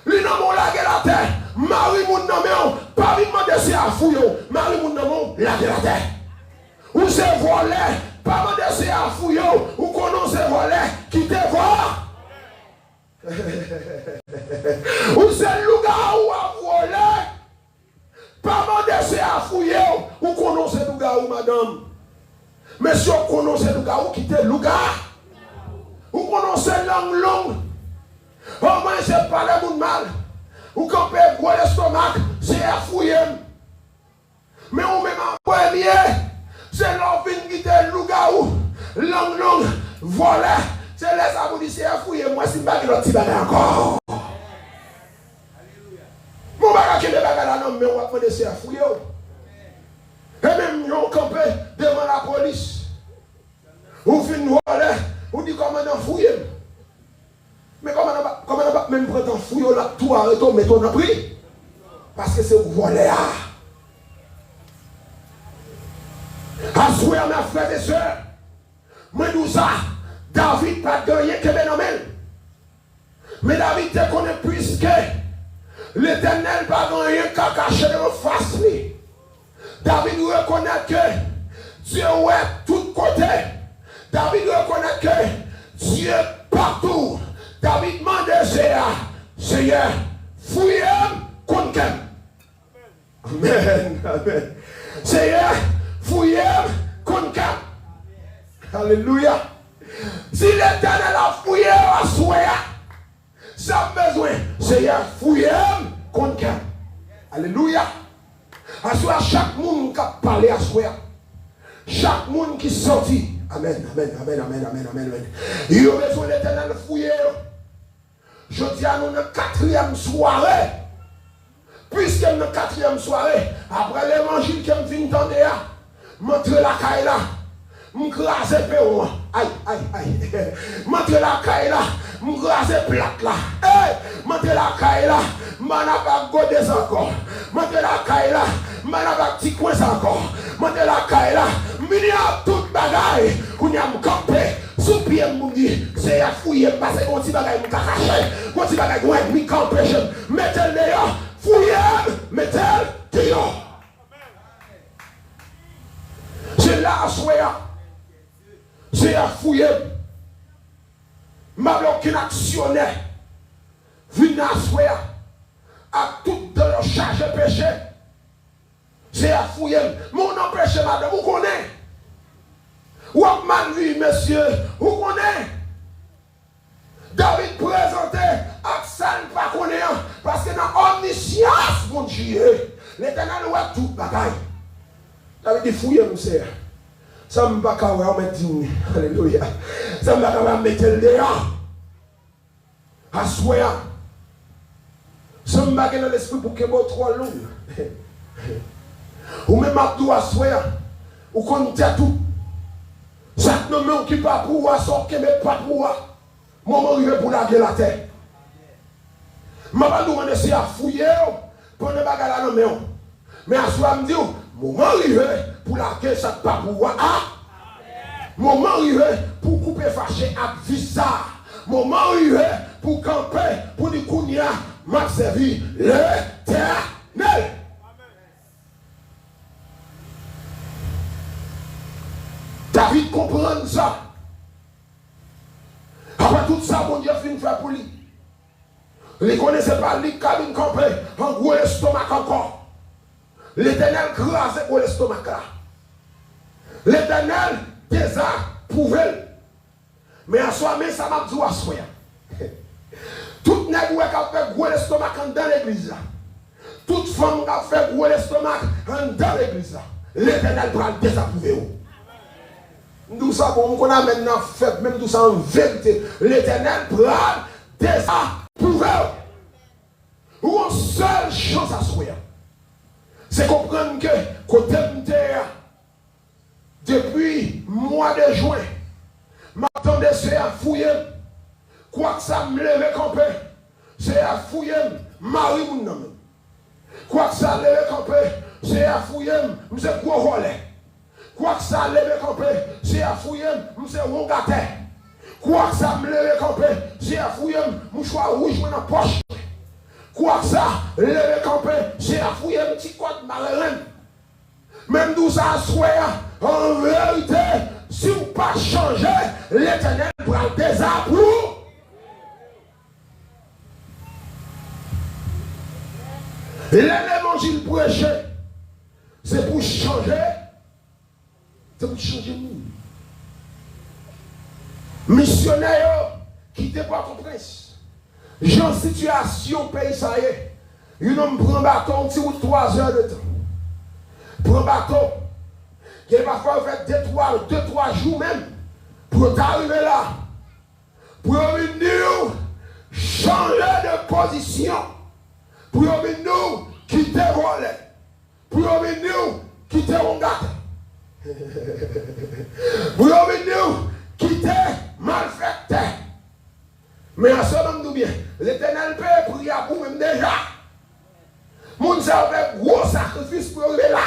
Li nan mon laguer la terre. Marie moun nan men, pas lui demander si à fouiller. Marie moun nan mon laguer la terre. Ou c'est volé, pas demander si à fouiller. Ou qu'on c'est volé, qui te voit. Ou c'est loup-garou à voler, pas demander si à fouiller. Ou qu'on c'est loup-garou madame. Mais si on connaît c'est loup-garou, qui te loup-garou. Ou qu'on c'est langue. Au moins c'est pas le monde mal. Ou quand on peut l'estomac, c'est à fouiller. Mais on même en premier, c'est l'envie qui te loup-garou, long, volé. C'est les aboutis, c'est à fouiller. Moi, c'est pas que l'autre bagage encore. Mon bagage qui est bagage là, non, mais on va prendre c'est à fouiller. Et même nous, on campé devant la police. On fait une volée, on dit comment on fouille. Mais comment on va même prendre un fouillot là, tout arrêter, mais on a pris. Parce que c'est où voler. Assoyez mes frères et sœurs. Moi, nous ça, David pas gagné que Benamel. Mais David te connaît puisque l'Éternel pas gagné qu'à cacher en face. David reconnaît que Dieu est tout côté. David reconnaît que Dieu partout. David demande Seigneur, fouillez contre Amen. Amen. Seigneur, fouillez contre Alléluia. Si l'Éternel a fouillé à souhait, ça a besoin. Seigneur, fouillez contre Alléluia. À soi, chaque monde qui a parlé à souhait, chaque monde qui sortit Amen, amen, amen, amen, amen, amen, amen. Il y a besoin d'éternel fouiller. Je dis à nous, notre quatrième soirée, puisque notre quatrième soirée, après l'évangile qui me vient d'entendre, montre la caille là, m'craser péo, aïe, aïe, aïe, montre la caille là, m'craser plate là, montre la caille là, m'anaba godez encore, montre la caille là, m'anaba petit coin encore, montre la caille là, m'y toute bagaille, qu'on y a m'campé. Sous pied m'di, c'est à fouiller parce que on t'y bagaille m'cacacher, on t'y bagaille ouais m'campé, mettez-le dehors, fouiller, mettez-le dehors. C'est là à souhaiter, c'est à fouiller. Ma bloqué actionnaire, vient à souhaiter, à tout de leur charge péché. C'est à fouiller. Mon empêché, madame, vous connaissez. Ou à mal vu, monsieur, vous connaissez. David présenté, Axel pas connaît, parce que dans omniscience, mon Dieu, l'éternel voit tout bagaille. David dit fouillez, monsieur. Ça me va pas me dire, alléluia. Ça me va pas mettre le dehors. Assoya. Ça me va dans l'esprit pour que vous trop long. Ou même Abdou assoya. Ou comptez tout. Chaque nom qui pas pouvoir sortir, mais pas pouvoir. Moment arrivé pour laguer la terre. Je vais demander si à fouiller pour ne pas gagner la main. Mais à soi, je me dis, moment arrivé pour laguer ça pas pouvoir. Moment arrivé pour couper fâché à visa. Moment arrivé pour camper, pour dire qu'on y a m'a servi l'éternel. David comprend ça. Après tout ça, mon Dieu finit faire pour lui. Il ne connaissait pas lui, cabine campé, en gros l'estomac encore. L'éternel crase pour l'estomac là. L'éternel déjà prouvé. Mais en soi, mais ça m'a dit à soi. Toute nègre qui a fait gros l'estomac dans l'église. Toute femme qui a fait gros l'estomac dans l'église. L'éternel prend le désapprouvé. Nous savons qu'on a maintenant fait, même tout ça en vérité. L'éternel prend désapprouvé. Ou une seule chose à souhaiter. C'est comprendre que côté depuis mois de juin, m'attendais c'est à fouiller. Quoi que ça me lève campé, c'est à fouiller Marie mon nom. Quoi que ça lève campé, c'est à fouiller m'se gros relais. Quoi que ça lève campé, c'est à fouiller m'se rongate. Quoi que ça me lève campé, c'est à fouiller mouchoir rouge dans la poche. Quoi que ça lève campé, c'est à fouiller un petit code malin. Même d'où ça soit, en vérité, si vous ne pas changer, l'éternel prend des approuves. L'évangile prêché, c'est pour changer. C'est pour changer nous. Missionnaire qui ne pas ton prince. Jean situation pays ça y est. Un homme prend bâton, un petit ou 3 heures de temps. Prend bâton. Il va falloir faire 2-3 jours même pour arriver là. Pour venir changer de position. Pour venir quitter voler. Pour venir quitter Rongate. Pour venir quitter malfaiteur. Mais en ce moment, bien, l'éternel peut prier pour même déjà. Moun sa fait gros sacrifice pour arriver là.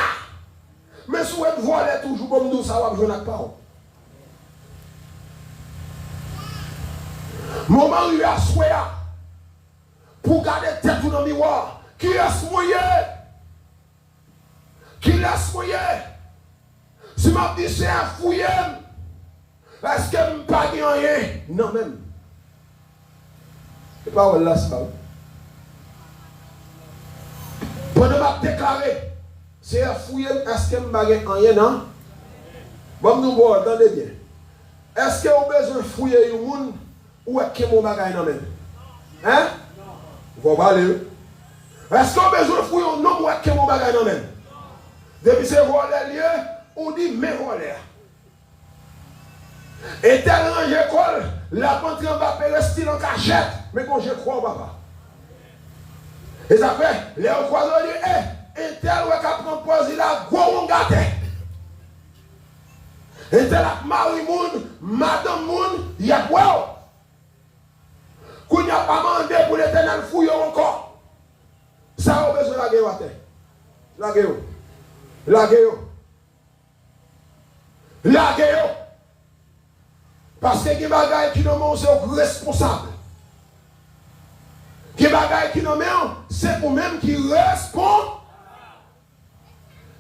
Mais si vous voler toujours comme nous, ça va jouer avec parole. Moment où il a souhaité pour garder tête dans le miroir. Qui est mouillé? Qui laisse mouillé? Si je dis c'est un fouillé, est-ce que je ne pas rien? Non, même. C'est pas là, c'est pas. Pendant que je déclaré, c'est un fouillé, est-ce que je ne pas rien? Non? Bon, nous bon, attendez bien. Est-ce que vous avez besoin de fouiller le monde ou est-ce que vous avez besoin de même? Hein? Vous parlez. Est-ce que vous avez besoin de fouiller un homme ou est-ce que vous avez besoin de même? Depuis que vous avez lieu, on dit mais voilà. Et tel range école, la pente va faire style en cachette. Mais quand je crois, papa. Et ça fait, les croiseurs disent, et tel ouais qui prend pause, il a gros gâté. Et tel a Marie Moun, Madame Moun, il y a quoi? Qu'on n'y a pas demandé pour l'éternel fouiller encore. Ça a besoin de la guerre à terre. La guerre. La guerre. La guerre. Parce que les bagailles qui nous sont responsables. Les bagailles qui nous c'est vous-même qui répond.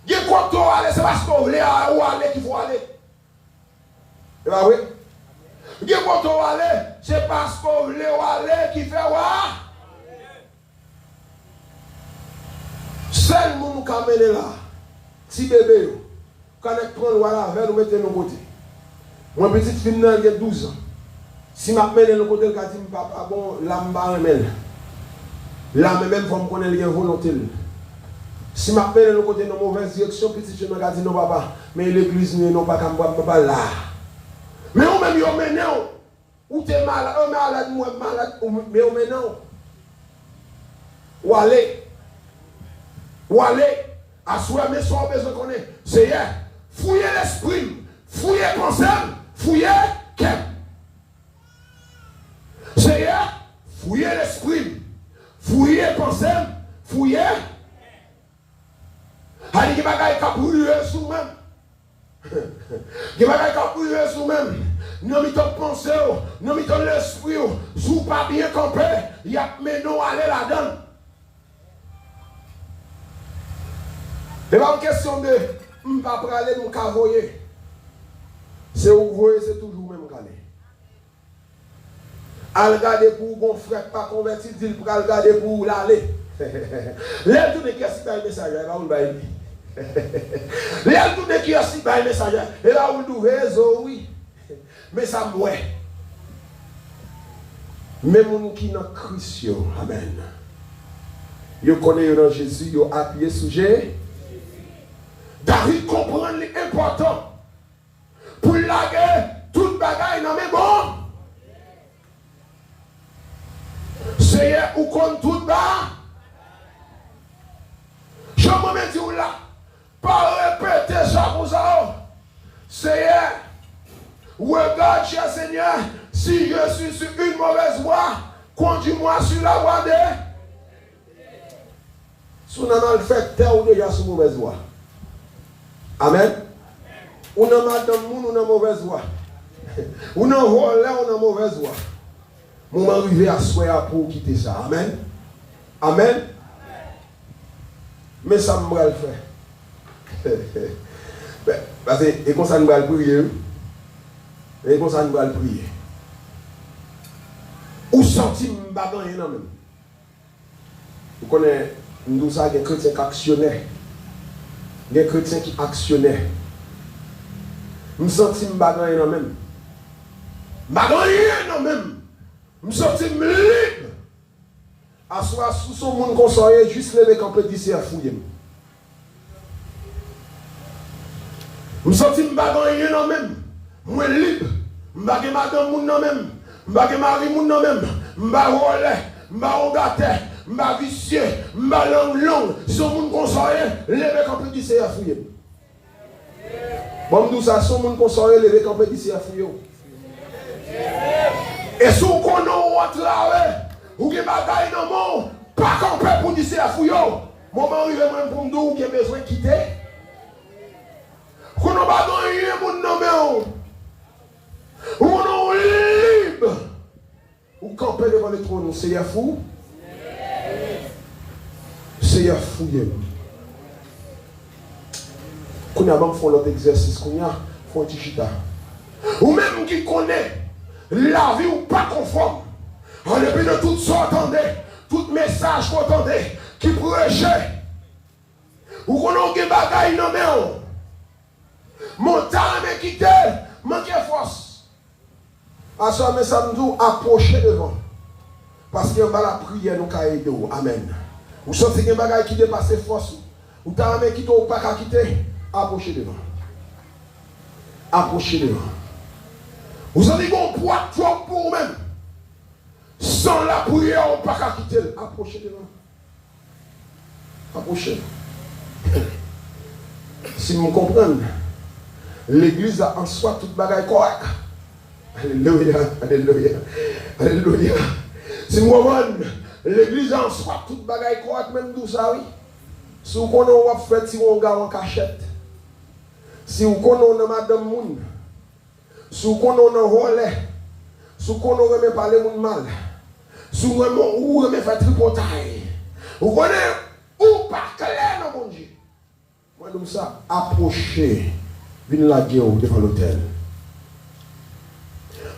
Les quoi aller, c'est parce qu'on veut aller qu'il faut aller. Et bien oui. Les quoi aller, c'est parce qu'on veut aller qu'il fait ouais. Seul monde qui a mené là, si bébé, quand on prend le voilà, nous mettons de côté. Mon petit fille il a 12 ans. Si je mène de côté, je dis papa, bon, là, je vais me là, même pour me connaître, il y a une volonté. Si je mène de côté dans la mauvaise direction, petit fille m'a dit non, papa, mais l'église n'est pas comme papa là. Mais on même, on mène, ou tu es malade, on malade, moi malade, mais on mène. Ou aller. Ou aller, à soi, mais sans besoin qu'on ait. C'est fouiller l'esprit, fouiller pensée, fouiller qu'est. C'est fouiller l'esprit, fouiller pensée, fouiller. Allez, qui bagaille capouiller sous même. Qui bagaille capouiller sous même. Nous mettons pensée, nous mettons l'esprit, sous pas bien campé, il y a mais nous aller là-dedans. Et pas une question de je ne vais pas aller nous cavoyer. C'est où vous voyez, c'est toujours même calé. Al regarder pour mon frère pas converti, dit pour al regarder pour l'aller. Les tout de qui a si un message, là où il va aider. Les tout de qui a si un message, et là où il réseau, oui. Mais ça mouait. Même nous qui dans Christ, amen. Vous connaissez Jésus, vous appuyez sur Jésus. David comprend l'important pour laguer toute bagaille dans mes bons. C'est où compte tout bas. Je me dis là, pas répéter ça pour ça. C'est regarde, cher Seigneur, si je suis sur une mauvaise voie, conduis-moi sur la voie de. Si on a le fait, t'es ou déjà sur mauvaise voie. Amen. On a mal dans le monde, on a mauvaise voie. On a volé, on a mauvaise voie. On va arriver à soi pour quitter ça. Amen. Amen. Mais ça me va le faire. Parce que, et comme ça nous va le prier. Et comme ça nous va le prier. Où sortir bagan non même. Vous connaissez, nous avons des chrétiens qui actionnaient. Des chrétiens qui actionnaient. Je me sens que je ne même. Je me sens libre. À soi, sous son monde conseiller, juste lever quand peut dire à fouiller. Je me sens libre. Je suis libre. Je suis madame moun nan même. Je suis mari moun nan même. Je suis relais. Je suis gâté. Je suis vicieux. Je suis long. Son monde conseiller, lever quand peut dire à fouiller. Bon, nous ça, son monde conseiller, lever quand peut dire à fouiller. Et si vous connaissez votre travail, vous avez des bagailles dans le monde, pas camper pour dire à fouiller. Moment arrivé même pour nous, vous avez besoin de quitter. Vous n'avez pas rien pour nous nommer. Vous êtes libre. Vous campez devant le trône, c'est à fou. C'est à fouiller. Quand on fait l'autre exercice, quand on fait un petit chita. Ou même qui connaît la vie ou pas conforme. En dépit de tout ça, attendez, tout message qu'on entendait, qui prêchait. Ou qu'on a des bagailles dans mes mains. Mon temps est quitté, manque force. À ce moment, ça nous approcher devant. Parce qu'il y a la prière, nous avons aidé. Amen. Vous sentez des bagailles qui dépassent force. Ou t'as un qui t'a pas quitter, approchez devant. Approchez devant. Vous avez un poids trop pour vous-même. Sans la prière, on ne peut pas quitter. Approchez devant. Approchez. Si vous comprenez, l'église a en soi toute bagaille correcte. Alléluia, alléluia, alléluia. Si vous comprenez, l'église a en soi toute bagaille correcte, même tout ça, oui. Si vous connaissez, on va faire si on gars en cachette. Si vous connaissez madame Moun, si vous connaissez un relais, si vous connaissez parler moun mal, si vous connaissez faire tripotaille, vous connaissez ou pas clair dans mon Dieu. Moi, comme ça, approchez, venez la guerre devant l'hôtel.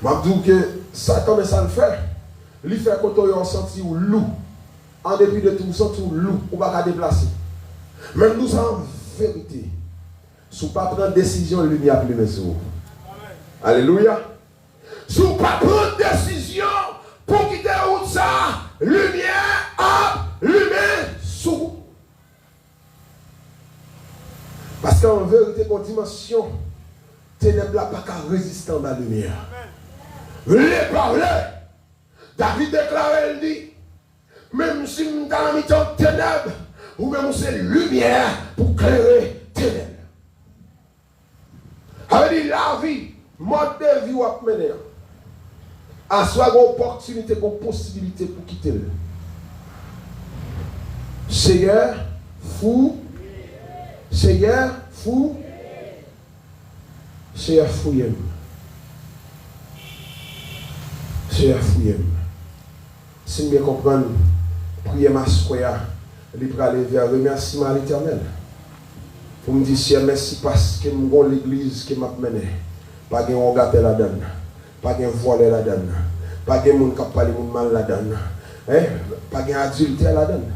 Je dis que Satan, mais ça le fait. Il fait quand on a senti ou loup. En dépit de tout, senti ou loup, ou pas déplacer. Même nous, ça en vérité. Si vous ne prenez pas de décision, la lumière plus loin sur vous. Alléluia. Si vous ne prenez pas de décision pour quitter la route, ça, lumière à lumière sur vous. Parce qu'en vérité, pour dimension, ténèbres n'a pas qu'à résister à la lumière. Les parler. David déclare, il dit, même si nous sommes dans la mi-temps de ténèbres, ou même c'est lumière pour clairer ténèbres. Avec la vie, mode de vie ou à mener. À soi, une opportunité, une possibilité pour quitter le. Seigneur, fou. Seigneur, fou. Seigneur, fouillez. Seigneur, fouillez. Si vous bien comprenez, priez ma soeur, il peut aller vers remerciement à l'Éternel. Pour me dire, Seigneur, merci parce que nous l'église qui m'a mené. Pas de gâté la donne, pas de voler la donne, pas de monde qui parle mal la donne, pas d'adultère la donne.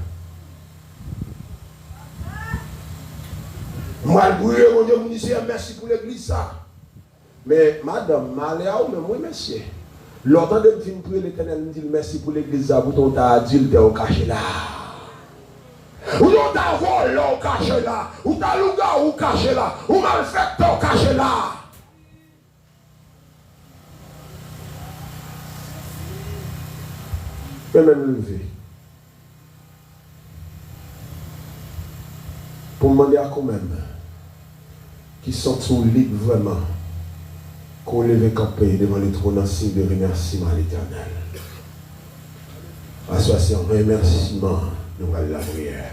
Moi, mon Dieu, me dit, merci pour l'église ça. Mais madame, Maléa ou même moi, monsieur. L'autant de me prier l'Éternel, me dit merci pour l'église ça, pour ton adultère au caché là. Ou t'as volé au caché là, ou t'as louga au caché là, ou malfaiteur au caché là. Je peux même lever. Pour demander à quand même, qui sont tous libres vraiment, qu'on lève camper devant les trônes en signe de remerciement à l'Éternel. Associé en remerciement, nous allons la prière.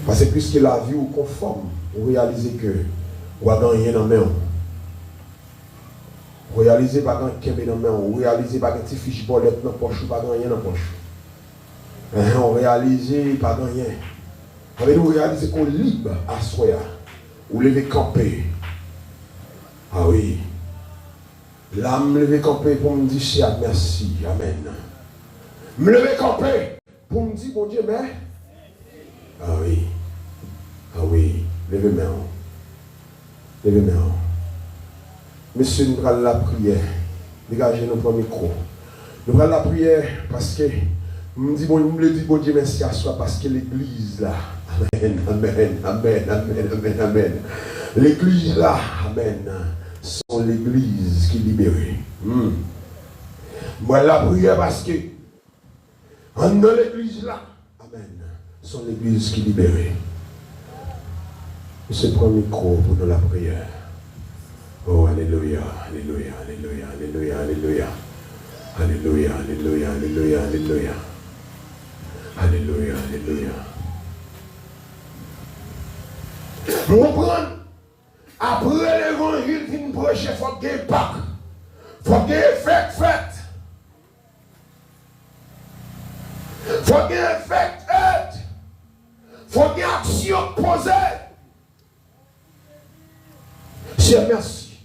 Parce que puisque la vie est conforme, vous réalisez que vous avez rien dans la main. Vous réalisez pas qu'il y a dans la main, vous réalisez pas qu'il y a un petit fiche bolette dans la poche, pas rien dans la poche. On réalise pas rien. Vous réalisez qu'on est libre à soi. Vous levez camper. Ah oui. L'âme me levez camper pour me dire cher, merci. Amen. Me levez camper pour me dire bon Dieu, mais. Ah oui. Ah oui. Levez-moi. Levez-moi. Monsieur, nous allons la prière. Dégagez notre micro. Nous allons la prière parce que. Je dis bon Dieu merci à soi parce que l'église là, amen, amen, amen, amen, amen, amen. L'église là, amen, sont l'église qui est libérée. Moi la prière parce que dans l'église là, amen, sont l'église qui est libérée. C'est le premier micro pour nous la prière. Oh alléluia, alléluia, alléluia, alléluia, alléluia. Alléluia, alléluia, alléluia, alléluia. Alléluia, alléluia. Vous comprenez? Après l'évangile qui nous prêche, il faut qu'il y ait Pâques. Il faut qu'il y ait fête. Il faut qu'il y ait fête. Il faut qu'il y ait action posée. Cher, merci.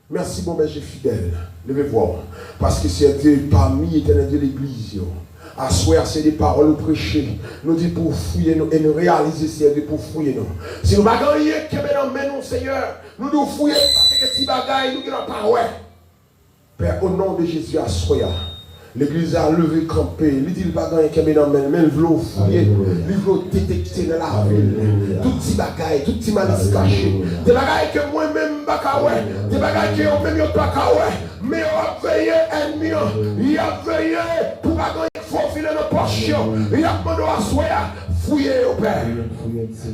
Merci, bon berger fidèle. Levez voir. Parce que c'était parmi l'éternel de l'église. À soi, c'est des paroles prêchées. Nous dit pour fouiller nous et nous réaliser, c'est pour fouiller nous. Si nous ne pouvons pas gagner, mais non, Seigneur, nous devons fouiller parce que ces bagailles, nous ne pouvons pas. Ouais. Père, au nom de Jésus, à soi, l'église a levé, campé. Il dit pas gagner, mais il veut fouiller, il veut détecter dans la ville. Toutes ces bagailles, toutes ces malices cachées. Des bagailles que moi-même, pas qu'à ouais, des bagages qui ont même pas qu'à ouais, mais on a veillé ennemi, il a veillé pour avoir un faux filet de poche, il a demandé à soir, fouiller au Père.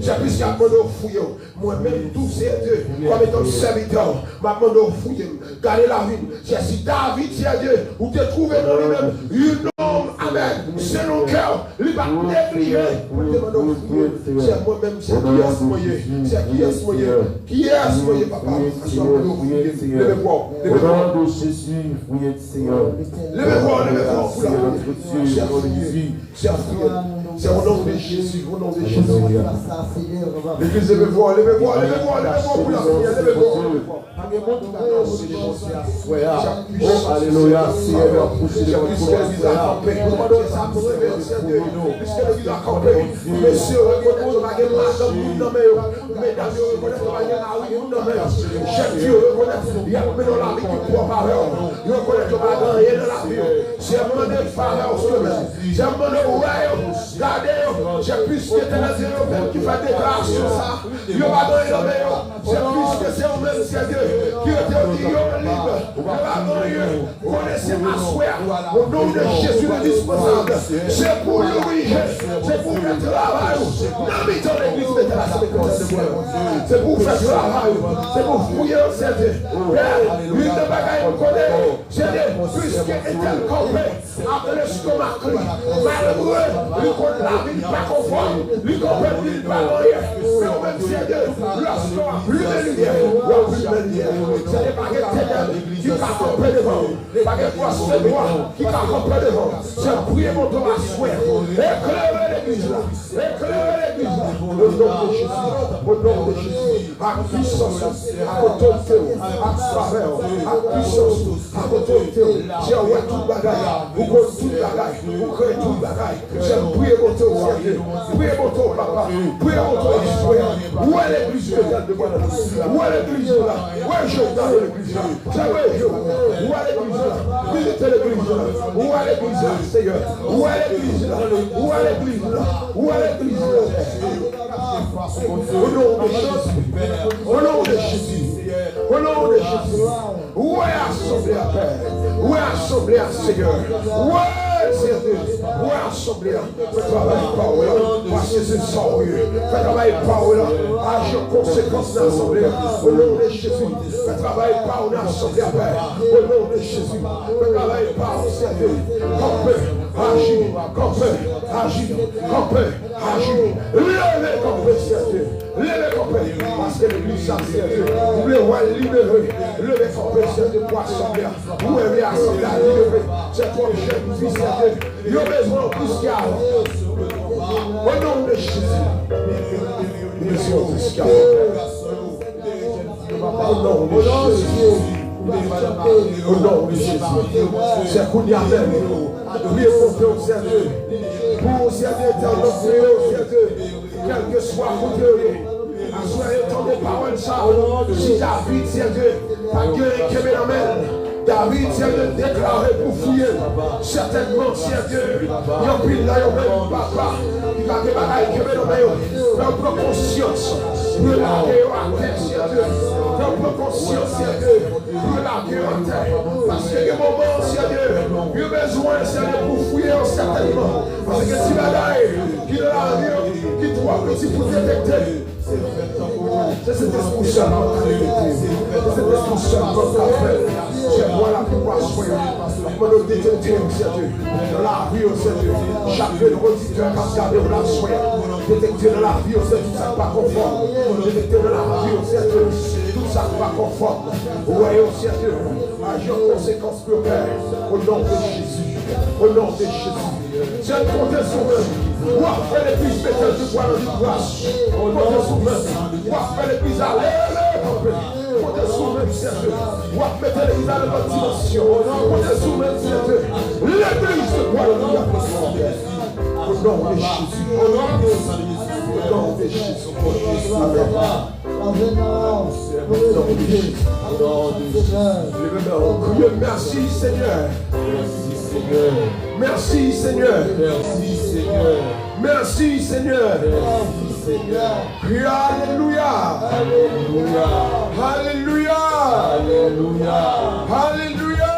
J'ai plus qu'à demandé à fouiller, moi-même tout c'est Dieu, comme étant serviteur, m'a demandé à fouiller, garder la vie. J'ai si David, c'est Dieu, ou te trouver dans lui-même, un homme, amen, c'est mon cœur, il va négligé, pour te demander à fouiller. C'est moi-même, c'est qui est ce moyen, c'est qui est ce moyen, qui est ce moyen, papa. Levez-moi, levez-moi. Au nom de Jésus, fouillez le Seigneur. Levez-moi, levez-moi, pour la c'est au nom de Jésus, au nom de Jésus. L'église, levez-moi, levez-moi, levez-moi, levez-moi pour la prière, levez-moi. Alléluia, Seigneur, approchez de votre Monsieur, reconnaître ma gueule, mesdames, reconnaître chef Dieu, reconnaître, il y a dans la vie qui prend faveur. Il reconnaît que ma rien dans la vie. J'ai demandé faveur sur moi. J'ai demandé ouais, regardez, j'ai plus que Dieu même qui fait déclaration ça. Il va donner le meilleur. J'ai plus que c'est eux-mêmes, c'est Dieu qui était libre. Il va donner, connaissez ma soeur. Au nom de Jésus le dispensable. C'est pour lui, c'est pour faire travail. Non, mais dans l'église, mettez la c'est pour faire travail. C'est pour fouiller au Seigneur. Lui de bagaille me connaît. J'ai dit, puisque est-elle campée après le stomac, malheureux, lui connaît la vie pas conforme, lui comprend lui pas rien. Mais au même Seigneur, lorsqu'on a plus de lumière, on a plus de lumière. C'est des baguettes ténèbres qui va camper devant. Baguettes force de droit qui va camper devant. J'ai prié mon tour à souhait. Éclairez l'église là. Éclairez l'église là. Au nom de Jésus. Au nom de Jésus. À puissance, à autorité, à faveur, à puissance, à autorité. J'ai oué tout bagaille. Vous connaissez tout bagaille. Vous créez tout bagaille. J'ai prié mon tour au Seigneur. Priez mon tour, papa. Priez mon tour à souhait. Où est l'église que j'ai de moi là? Où est l'église là? Où est je dans l'église là? Où est l'église là? Visitez l'église là. Où est l'église là, Seigneur? Où est l'église là? Où est l'église là? Où est l'église là? Au nom de Jésus. Au nom de Jésus. Au nom de Jésus. Où est l'assemblée à Père? Où est l'assemblée à Seigneur? Où est Seigneur? Où est l'assemblée? Fais travailler par eux là. Parce que c'est sans eux. Fais travailler par eux là. Agir conséquence de l'assemblée. Au nom de Jésus. Fais travailler par eux l'assemblée à Père. Au nom de Jésus. Fais travailler par eux Seigneur. Campez, agis, campez, agis, campez, agis. Levez, campez Seigneur. Levez, campez. Parce que l'église ça Seigneur. Vous voulez voir libérer. Levez, campez Seigneur pour assembler. Vous aimez assembler à libérer. C'est pour les jeunes filles Seigneur. Il y a besoin de plus qu'avant. Au nom de Jésus. Nous sommes plus qu'avant. Au nom de Jésus. Au nom de Jésus. C'est qu'on y a même. Priez pour Dieu, Seigneur. Pour Seigneur, éternel Dieu, Seigneur. Quel que soit mon Dieu. Assoyez tant de paroles, ça. Si David, Seigneur, pas gueule qui me l'amène. David, Seigneur, déclaré pour fouiller. Certainement, Seigneur, il y a pile là, il y a même papa. Il va débarrasser qui me l'amène. Prends conscience. Pour la guerre à terre, Seigneur. Prends conscience, Seigneur. Pour la guerre à terre. Parce que le moment, Seigneur, il y a besoin, Seigneur, pour fouiller certainement. Parce que si la guerre qui est la vie, qui doit aussi pour détecter. C'est cet esprit seulement qui est c'est cet esprit seulement qui a fait. C'est moi la pouvoir soigner. Moi nous détecter, Seigneur, dans la vie, Seigneur. Chaque auditeur qui a regardé la soigner. Détecter dans la vie, Seigneur, tout ça pas conforme. Détecter dans la vie, Seigneur, tout ça pas conforme. Voyez, Seigneur, agir en conséquence pour Père. Au nom de Jésus. Au nom de Jésus. J'ai compté sur eux. Ou après les plus métal de poids dans l'ouvrage. Comptez sur eux. Ou après les plus allés. Comptez sur eux, Seigneur. Ou après les plus allés dans la dimension. Comptez sur eux, Seigneur. L'église de poids dans l'ouvrage. Au nom de Jésus. Au nom de Jésus. Merci Seigneur. Merci Seigneur. Merci Seigneur. Alléluia. Alléluia. Alléluia. Alléluia.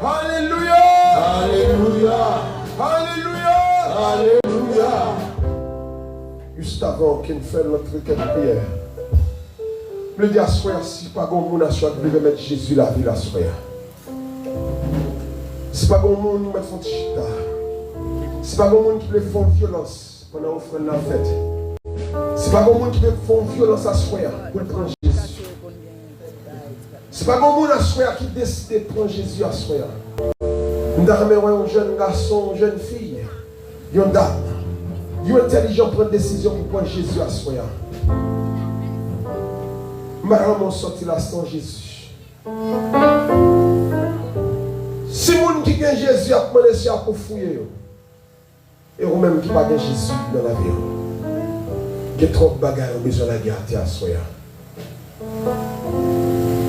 Alléluia. Alléluia. Alléluia. Alléluia. Juste avant qu'il fasse notre requête de prière, je dis à soi, si pas bon monde à soi qui veut mettre Jésus la vie à soi. Si pas bon monde nous mettre font chita. Si pas bon monde qui veut faire violence pendant l'offrande la fête. Si pas bon monde qui veut faire violence à soi pour prendre Jésus. Si pas bon monde à soi qui décide de prendre Jésus à soi. Nous avons un jeune garçon, une jeune fille, une dame, une intelligent prendre décision pour prendre Jésus à soi. Maman sorti là sans Jésus. Si moun qui gagne Jésus a demandé si a pour fouiller et ou même qui pas gagne Jésus dans la vie. Il y a trop de bagages besoin de la garder à soi.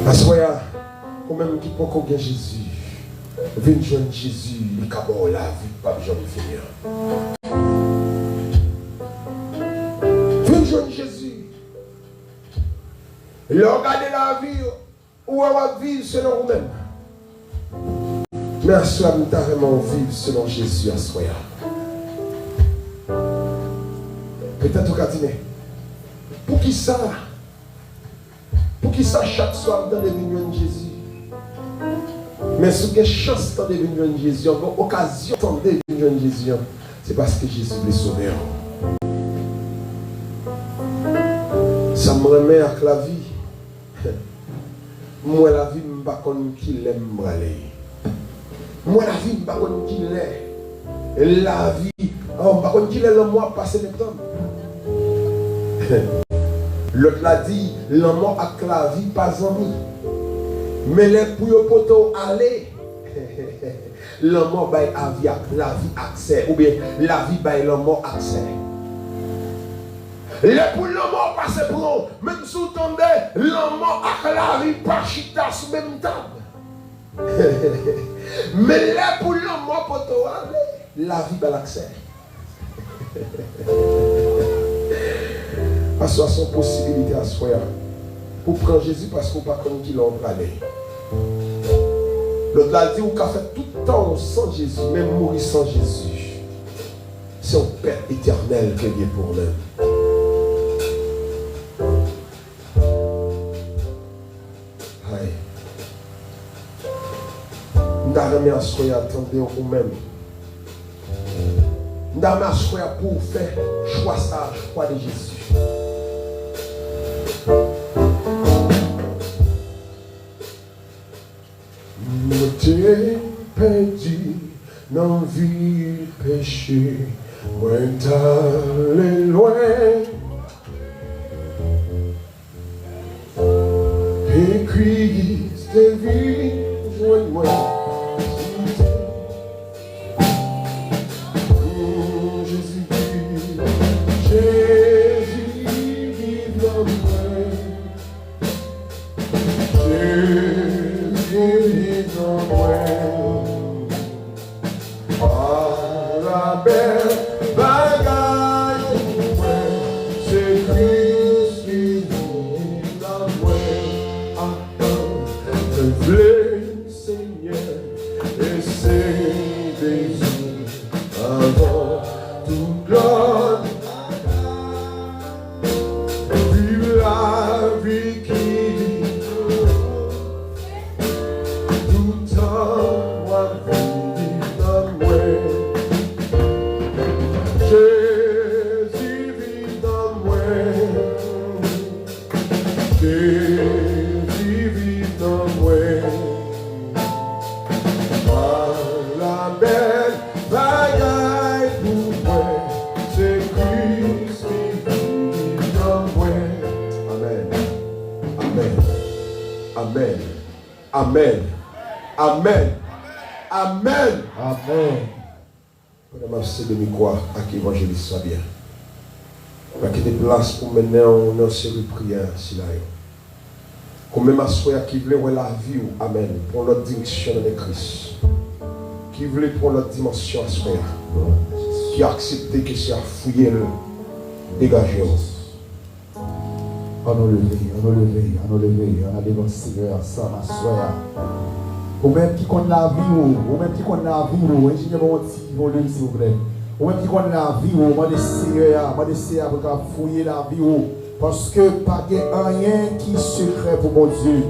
À soi, ou même qui pas gagne Jésus. Viens joindre Jésus, il cabot la vie pas jamais finir. Viens joindre Jésus. Et regardez la vie où on va vivre selon vous-même. Mais à soi, nous devons vraiment vivre selon Jésus à soi. Peut-être au cabinet. Pour qui ça chaque soir dans les réunions de Jésus? Mais si vous avez chance dans les réunions de Jésus, vous avez occasion dans les réunions de Jésus, c'est parce que Jésus est sauvé. Ça me remet avec la vie. Moi, la vie, je ne sais pas qui l'aime. Moi, la vie, je ne sais pas qui l'aime. Et la vie, je ne sais pas qui l'aime, le mois passé le temps. L'autre l'a dit, l'amour avec la vie, pas ami. Mais les pour poto aller, l'amour bail la vie accès. Ou bien la vie bail l'amour accès. Les pour l'amour passer pour même si vous tombez, l'amour avec la vie pas chita sous même table. Mais les pour l'amour poto aller, la vie bail accès. Parce que son possibilité à soi pour prendre Jésus parce qu'on ne pas comme qui l'on aller. L'autre a dit qu'on a fait tout le temps sans Jésus, même mourir sans Jésus. C'est un Père éternel qui est pour nous. Nous avons à soi attendre vous-même. Nous avons à soi pour faire choix ça, choix de Jésus. T'es perdu dans la vie péché, moi t'allais loin. Et Christ te vit, joins-moi. Jésus vit dans moi. Jésus vit dans moi. La belle bagaille pour moi, c'est Christ qui vit dans moi. Je voulais, Seigneur, et c'est Jésus avant toute gloire. Vive la vie qui vit tout temps, moi vit dans moi. Jésus vit dans moi. Jésus vit dans moi. La belle bagaille pour moi, c'est Christ qui vit dans moi. Amen. Amen. Amen. Amen. Amen. Amen. Amen. Pendant que c'est de micro à qui l'évangéliste soit bien. Parce qu'il y a des places pour mener une série de prières. Comme même à soi qui voulait voir la vie, amen, pour notre direction de Christ. Qui voulait pour notre dimension à soi. Qui a accepté que c'est à fouiller le dégager. On nous lever, on a devant le Seigneur, ça m'a soeur. Ou même qui connaît la vie, ou même qui connaît la vie, ingénieur, bon petit volume s'il vous plaît. Ou même qui connaît la vie, ou moi des Seigneur pour fouiller la vie, parce que pas de rien qui est secret pour mon Dieu.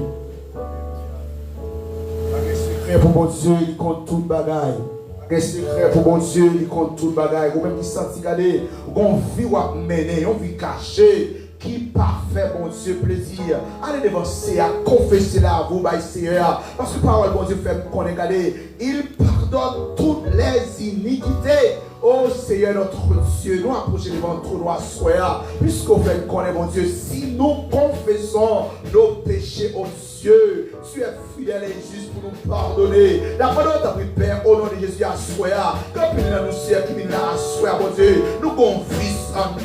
Pas de secret pour mon Dieu, il compte tout le bagaille. Pas de secret pour mon Dieu, il compte tout le bagaille. Ou même qui senti garder, on vit ou à mener, on vit caché. Qui parfait, mon Dieu, plaisir. Allez devant Seigneur, confessez la à vous, Seigneur. Parce que parole, mon Dieu, fait qu'on est il pardonne toutes les iniquités. Oh Seigneur, notre Dieu, nous approchons devant notre droit soir. Puisqu'au fait qu'on est, mon Dieu, si nous confessons nos péchés au Dieu, tu es fidèle et juste pour nous pardonner. La parole de ta Père, au nom de Jésus, à soir. Quand nous sommes qui viennent à soir, mon Dieu, nous confessons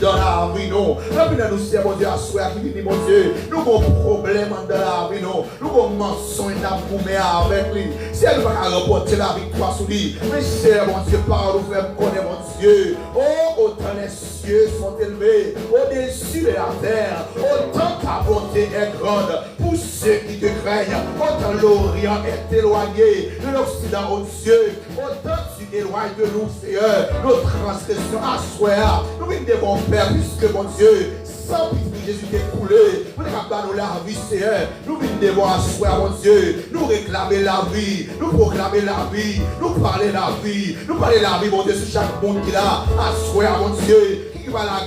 dans la vie, non. Quand nous sommes, mon Dieu, à soir, qui viennent, mon Dieu, nous avons problème dans la vie, non. Nous avons mensonge d'amour avec lui. Si elle ne va pas remporter la victoire sur lui, mais cher, mon Dieu, par nous faire connaître, mon Dieu. Oh, autant les cieux sont élevés au-dessus de la terre, autant ta bonté est grande pour ceux qui te craignent. Autant l'Orient est éloigné de l'Occident, oh Dieu. Autant tu éloignes de nous, Seigneur, nos transgressions à soi. Nous venons de mon Père, puisque mon Dieu, sans pitié, Jésus t'est coulé. Nous réclamons la vie, Seigneur. Nous venons de voir à soi, mon Dieu. Nous réclamer la vie. Nous proclamer la vie. Nous parler la vie. Nous parler la vie, mon Dieu, sur chaque monde qui l'a. À soi, mon Dieu. Qui va la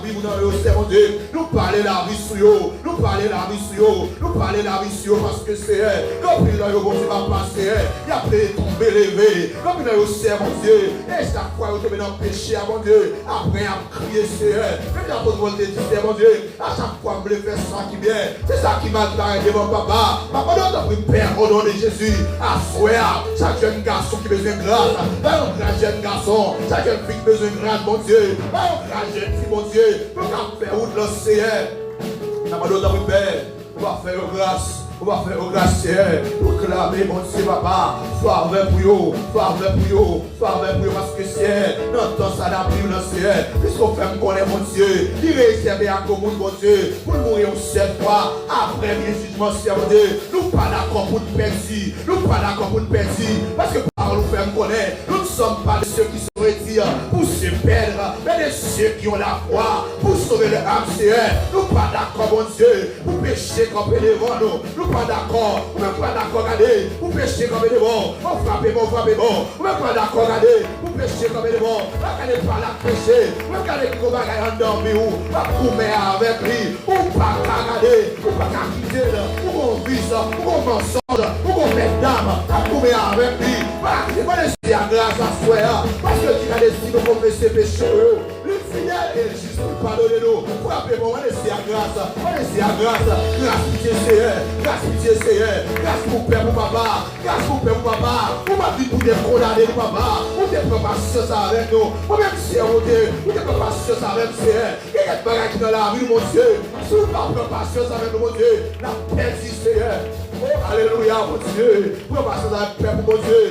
vie, mon Dieu. Nous parler la vie sur eux. Nous parler la vie sur eux. Nous parler la vie sur eux. Parce que Seigneur, quand il a eu bon Dieu va passer, il a pris tomber levé. Comme il a eu mon Dieu. Et chaque fois, il tombe dans le péché, mon Dieu. Après, il a crié, Seigneur. Même dans votre volonté, mon Dieu. À chaque fois, je voulais faire ça qui vient. C'est ça qui m'a déclaré devant papa. Papa, nous avons pris Père au nom de Jésus. À soi, chaque jeune garçon qui a besoin de grâce. Un grand jeune garçon. Chaque jeune fille qui a besoin de grâce, mon Dieu. Un grand jeune fille, mon Dieu. Nous allons faire route le Seigneur. Nous avons pris Père. On va faire grâce. On va faire grâce, Seigneur. Pour clamer, mon Dieu, papa. Faveur pour vous. Faveur pour vous. Faveur pour vous. Parce que, Seigneur, notre temps, ça n'a plus le Seigneur. Puisqu'on fait me connaître, mon Dieu. Il est réservé à commun, mon Dieu. Pour mourir une seule fois. Après, bien jugement, Seigneur, mon Dieu. Nous pas d'accord pour nous perdre. Nous pas d'accord pour nous perdre. Parce que, par nous faire me connaître, nous ne sommes pas de ceux qui se retirent pour se perdre, mais de ceux qui ont la foi pour sauver leur âme, Seigneur. Nous pas d'accord, mon Dieu, pour pécher comme devant nous. Nous pas d'accord, on n'est pas d'accord, regardez, pour pécher comme devant. On frappe bon. On n'est pas d'accord, regardez, pour pécher comme devant. Regardez pas la péché. Regardez qui va gagner en dormir ou pas couper avec lui. Ou pas regarder, ou pas quitter, ou qu'on vise, ou qu'on mensonge, ou qu'on met dame, à couper avec lui. C'est pas laisser la grâce à soi, parce que tu as décidé de confesser péché. Le fidèle est juste pour pardonner nous. Frappez-moi, on laisse la grâce. On laisse la grâce. Grâce pitié Seigneur. Grâce pitié Seigneur. Grâce pour père pour papa. Grâce pour père pour papa. Pour ma vie pour te condamner pour papa. Pour te prendre patience avec nous. Pour même si on dit, pour te prendre patience avec Seigneur. Il y a des bagages dans la vie, mon Dieu. Si vous ne prendre patience avec nous, mon Dieu, la paix du Seigneur. Oh, alléluia, mon Dieu. Pour patience avec père pour mon Dieu.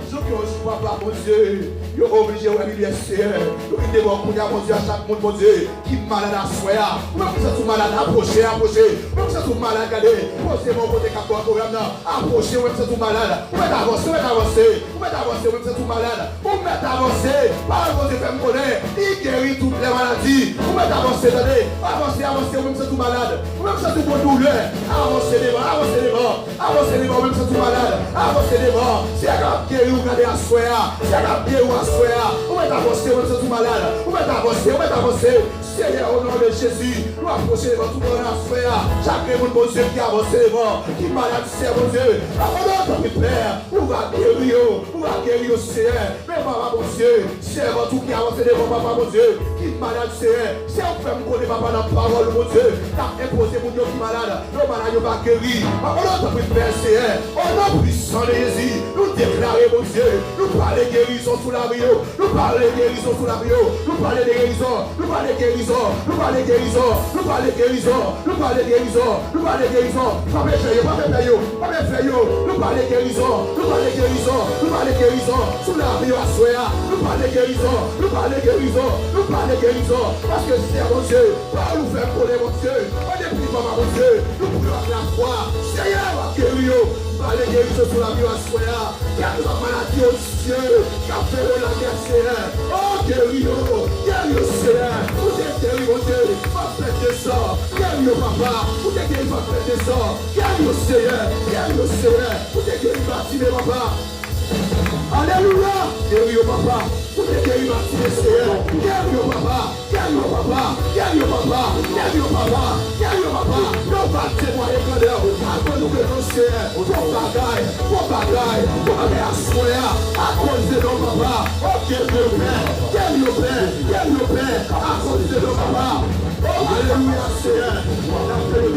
Ceux qui ont joué papa, mon Dieu, ils sont obligés de revenir, Seigneur. Nous devons prier, mon Dieu, à chaque monde, mon Dieu, qui est malade à soi. Ou même si c'est tout malade, approchez. Ou même si c'est tout malade, regardez. Posez mon côté cap pour programme, approchez, ou même si c'est tout malade. Ou même avancer. Ou même si c'est tout malade. Ou même avancer. Par le Dieu, fait me connaître. Il guérit toutes les maladies. Ou même avancer, regardez. Avancez, ou même si c'est tout malade. Ou même si c'est tout bon douleur. Avancez devant. Ou même si c'est tout malade. Avancez devant. C'est grave guéri. Regardez à soi, c'est la bien ou à soi. On va avancer, on va tout malade. On va avancer. Seigneur, au nom de Jésus, nous approchons devant tout le monde à soi. Chaque monde, mon Dieu, qui avance devant, qui est malade, c'est mon Dieu. Avant de Père, on va guérir, Seigneur. Mais papa, mon Dieu, c'est avant tout qui avance devant, papa, mon Dieu, qui est malade, Seigneur. Si on fait me connaître, papa, dans la parole, mon Dieu, t'as imposé, mon Dieu, qui est malade. Nos malades, on va guérir. Avant de Père, Seigneur, au nom puissant de Jésus, nous déclarons, mon Dieu, nous parlons de guérison sous la vie, nous parlons de guérison sous la vie, nous parlons de guérison, nous parlons de guérison, nous parlons de guérison, nous parlons de guérison, nous parlons de guérison, nous parlons de guérison, pas me faire, nous parlons de parlons guérison, nous parlons guérison, nous parlons guérison, sous la vie à soya, nous parlons guérison, nous parlons guérison, nous parlons guérison, parce que c'est mon Dieu, pas nous faire pour mon Dieu, on est plus pas mon Dieu, nous pouvons avoir la foi, Seigneur va guérir, nous parlons guérison sous la vie à soya, il y a des maladies au Dieu, qui a fait la guerre, Seigneur, oh guérir, Seigneur, vous êtes guéri, mon Dieu, va faire des sorts, guérir, papa, vous êtes guéri, va faire des sorts, guérir, Seigneur, vous êtes guéri, papa. Alléluia, guérir, papa, vous êtes guéri, Seigneur, guérir, papa, guérir, papa, guérir, papa, guérir, papa, guérir, papa, nous va témoigner quand après nous dénoncer, pour bagaille, à soya, à cause de nos papas, oh guérir, Père, à cause de nos papas. Alléluia, Seigneur. Après le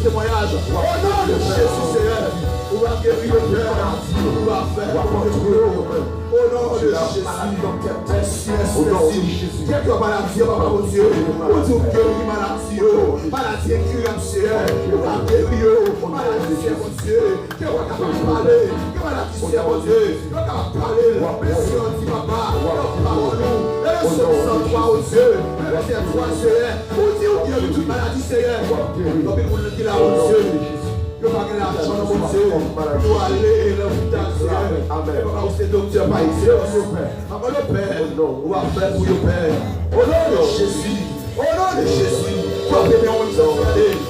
témoignage, au nom de Jésus, Seigneur, on va guérir le Père, on va faire au nom de Jésus. Merci. Quelques maladies, papa, mon Dieu, on dit guérir maladie incurable, Seigneur, on va guérir maladie, mon Dieu, qui va parler, que maladie, mon Dieu, qui va parler. Merci, on dit papa, parole-nous, et le sang toi au Dieu, et c'est toi, Seigneur, pour dire au Dieu toute maladie, Seigneur, donc il faut le dire là au Dieu, il faut pas l'argent, mon Dieu, pour aller dans l'hôpital, Seigneur, et pour avoir ces docteurs par ici, avant le Père, on va faire pour le Père, au nom de Jésus, pour appeler mon Dieu,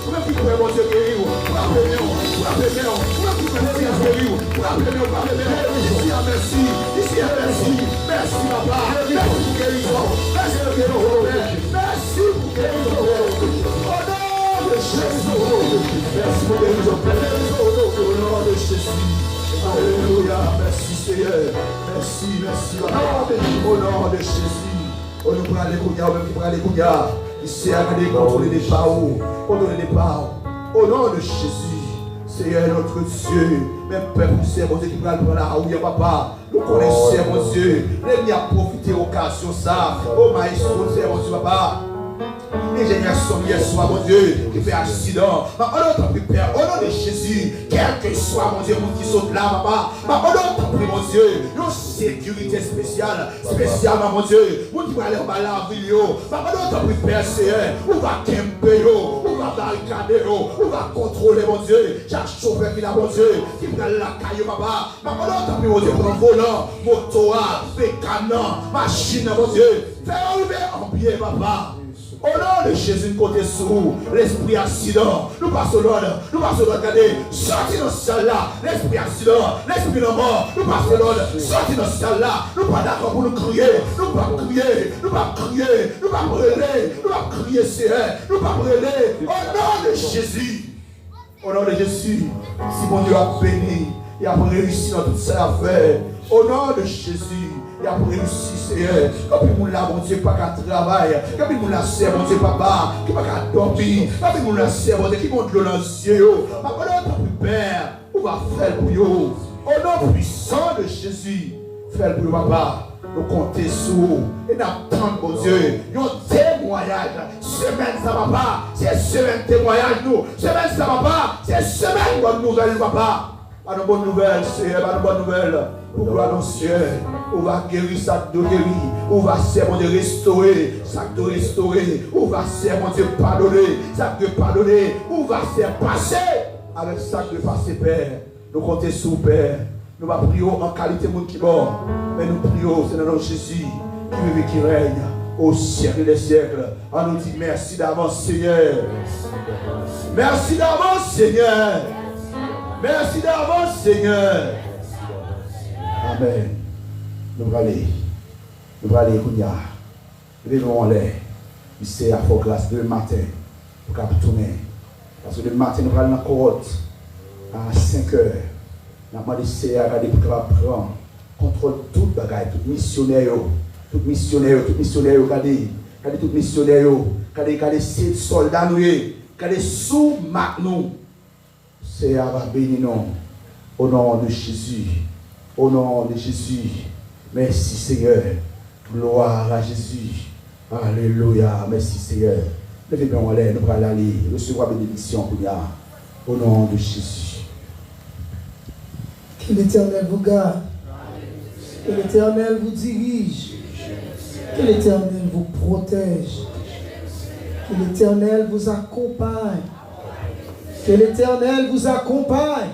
pour même qui pourrait mon Dieu guérir, pour appeler mon Dieu, pour même qui pourrait guérir, pour appeler mon Dieu, merci. Ici, merci papa, merci pour guérison, merci pour guérison, merci pour guérison, au nom de Jésus, merci pour guérison, au nom de Jésus, alléluia, merci Seigneur, merci papa, au nom de Jésus, on nous prend les couillards, on nous prend les couillards, ici à contrôler les parts, au nom de Jésus. Seigneur notre Dieu, même peuple, c'est mon Dieu qui va prendre la rouille, papa. Nous connaissons, mon Dieu. Nous avons profité de l'occasion, ça. Oh, maestro, c'est mon Dieu, papa. L'ingénieur sommier soit mon Dieu qui fait accident. On entend plus Père, au nom de Jésus, quel que soit mon Dieu, mon qui saute là, papa. On entend plus mon Dieu, une sécurité spécialement mon Dieu. Mon qui va aller en bas la ville, on entend plus Père, Seigneur. On va camper, on va barricader, on va contrôler mon Dieu. Chaque chauffeur qui a mon Dieu, qui prend la caille, papa. On entend plus mon Dieu pour un volant, moto, pécanon, machine, mon Dieu. Fais arriver en pied, papa. Au nom de Jésus, côté sous l'esprit accident, nous passons l'ordre, regardez, sortez dans ce salle-là, l'esprit accident, l'esprit de mort, nous passons l'ordre, sortez dans ce salle-là, nous pas d'accord pour nous crier, nous pas crier, Seigneur, nous pas brûler, au nom de Jésus, si mon Dieu a béni, il a réussi dans toute cette affaire, au nom de Jésus. Il a réussi, Seigneur. Quand il a mon Dieu, pas qu'à travailler. Quand il a servi, mon Dieu, papa, qui pas qu'à dormir. Quand il a servi, mon Dieu, qui monte le lancier. Papa, notre Père, on va faire pour vous. Au nom puissant de Jésus, faire pour vous, papa. Nous comptons sur vous. Et nous attendons, mon Dieu, un témoignage. Semaine, ça va pas. C'est semaine témoignage, nous. Semaine, ça va pas. C'est semaine bonne nouvelle, papa. Pas de bonne nouvelle, Seigneur, pas de bonne nouvelle. Pour gloire au ciel, on va guérir sac de guérir, on va servir de restaurer, sac de restaurer, on va servir de pardonner, sac de pardonner, on va faire passer avec sac de passer, Père. Nous comptons sur Père, nous va prier en qualité de monde qui mort, mais nous prions, c'est dans notre Jésus qui vive et qui règne au siècle des siècles. On nous dit merci d'avance, Seigneur. Merci d'avance, Seigneur. Merci d'avance, Seigneur. Amen. Nous allons aller, Kounia. Levons les. C'est à fort grâce de matin pour qu'on tourner. Parce que le matin, nous allons dans la corotte à 5 heures. Nous allons demander à regarder pour qu'on prenne contrôle tout le bagage, tout missionnaire, regardez tout missionnaire, regardez ces soldats, regardez sous nous. C'est à bénir nous. Au nom de Jésus. Au nom de Jésus, merci Seigneur, gloire à Jésus, alléluia, merci Seigneur, Levez-moi en l'air, nous allons aller recevoir bénédiction au nom de Jésus. Que l'Éternel vous garde. Que l'Éternel vous dirige. Que l'Éternel vous protège. Que l'Éternel vous accompagne. Que l'Éternel vous accompagne.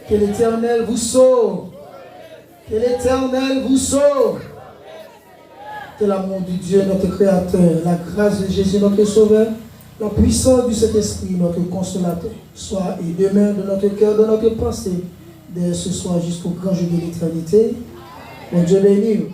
Que l'Éternel vous sauve. Que l'Éternel vous sauve. Que l'amour de Dieu, notre Créateur, la grâce de Jésus, notre Sauveur, la puissance du Saint-Esprit, notre Consolateur, soit et demeure de notre cœur, de notre pensée, dès ce soir jusqu'au grand jour de l'éternité. Mon Dieu béni.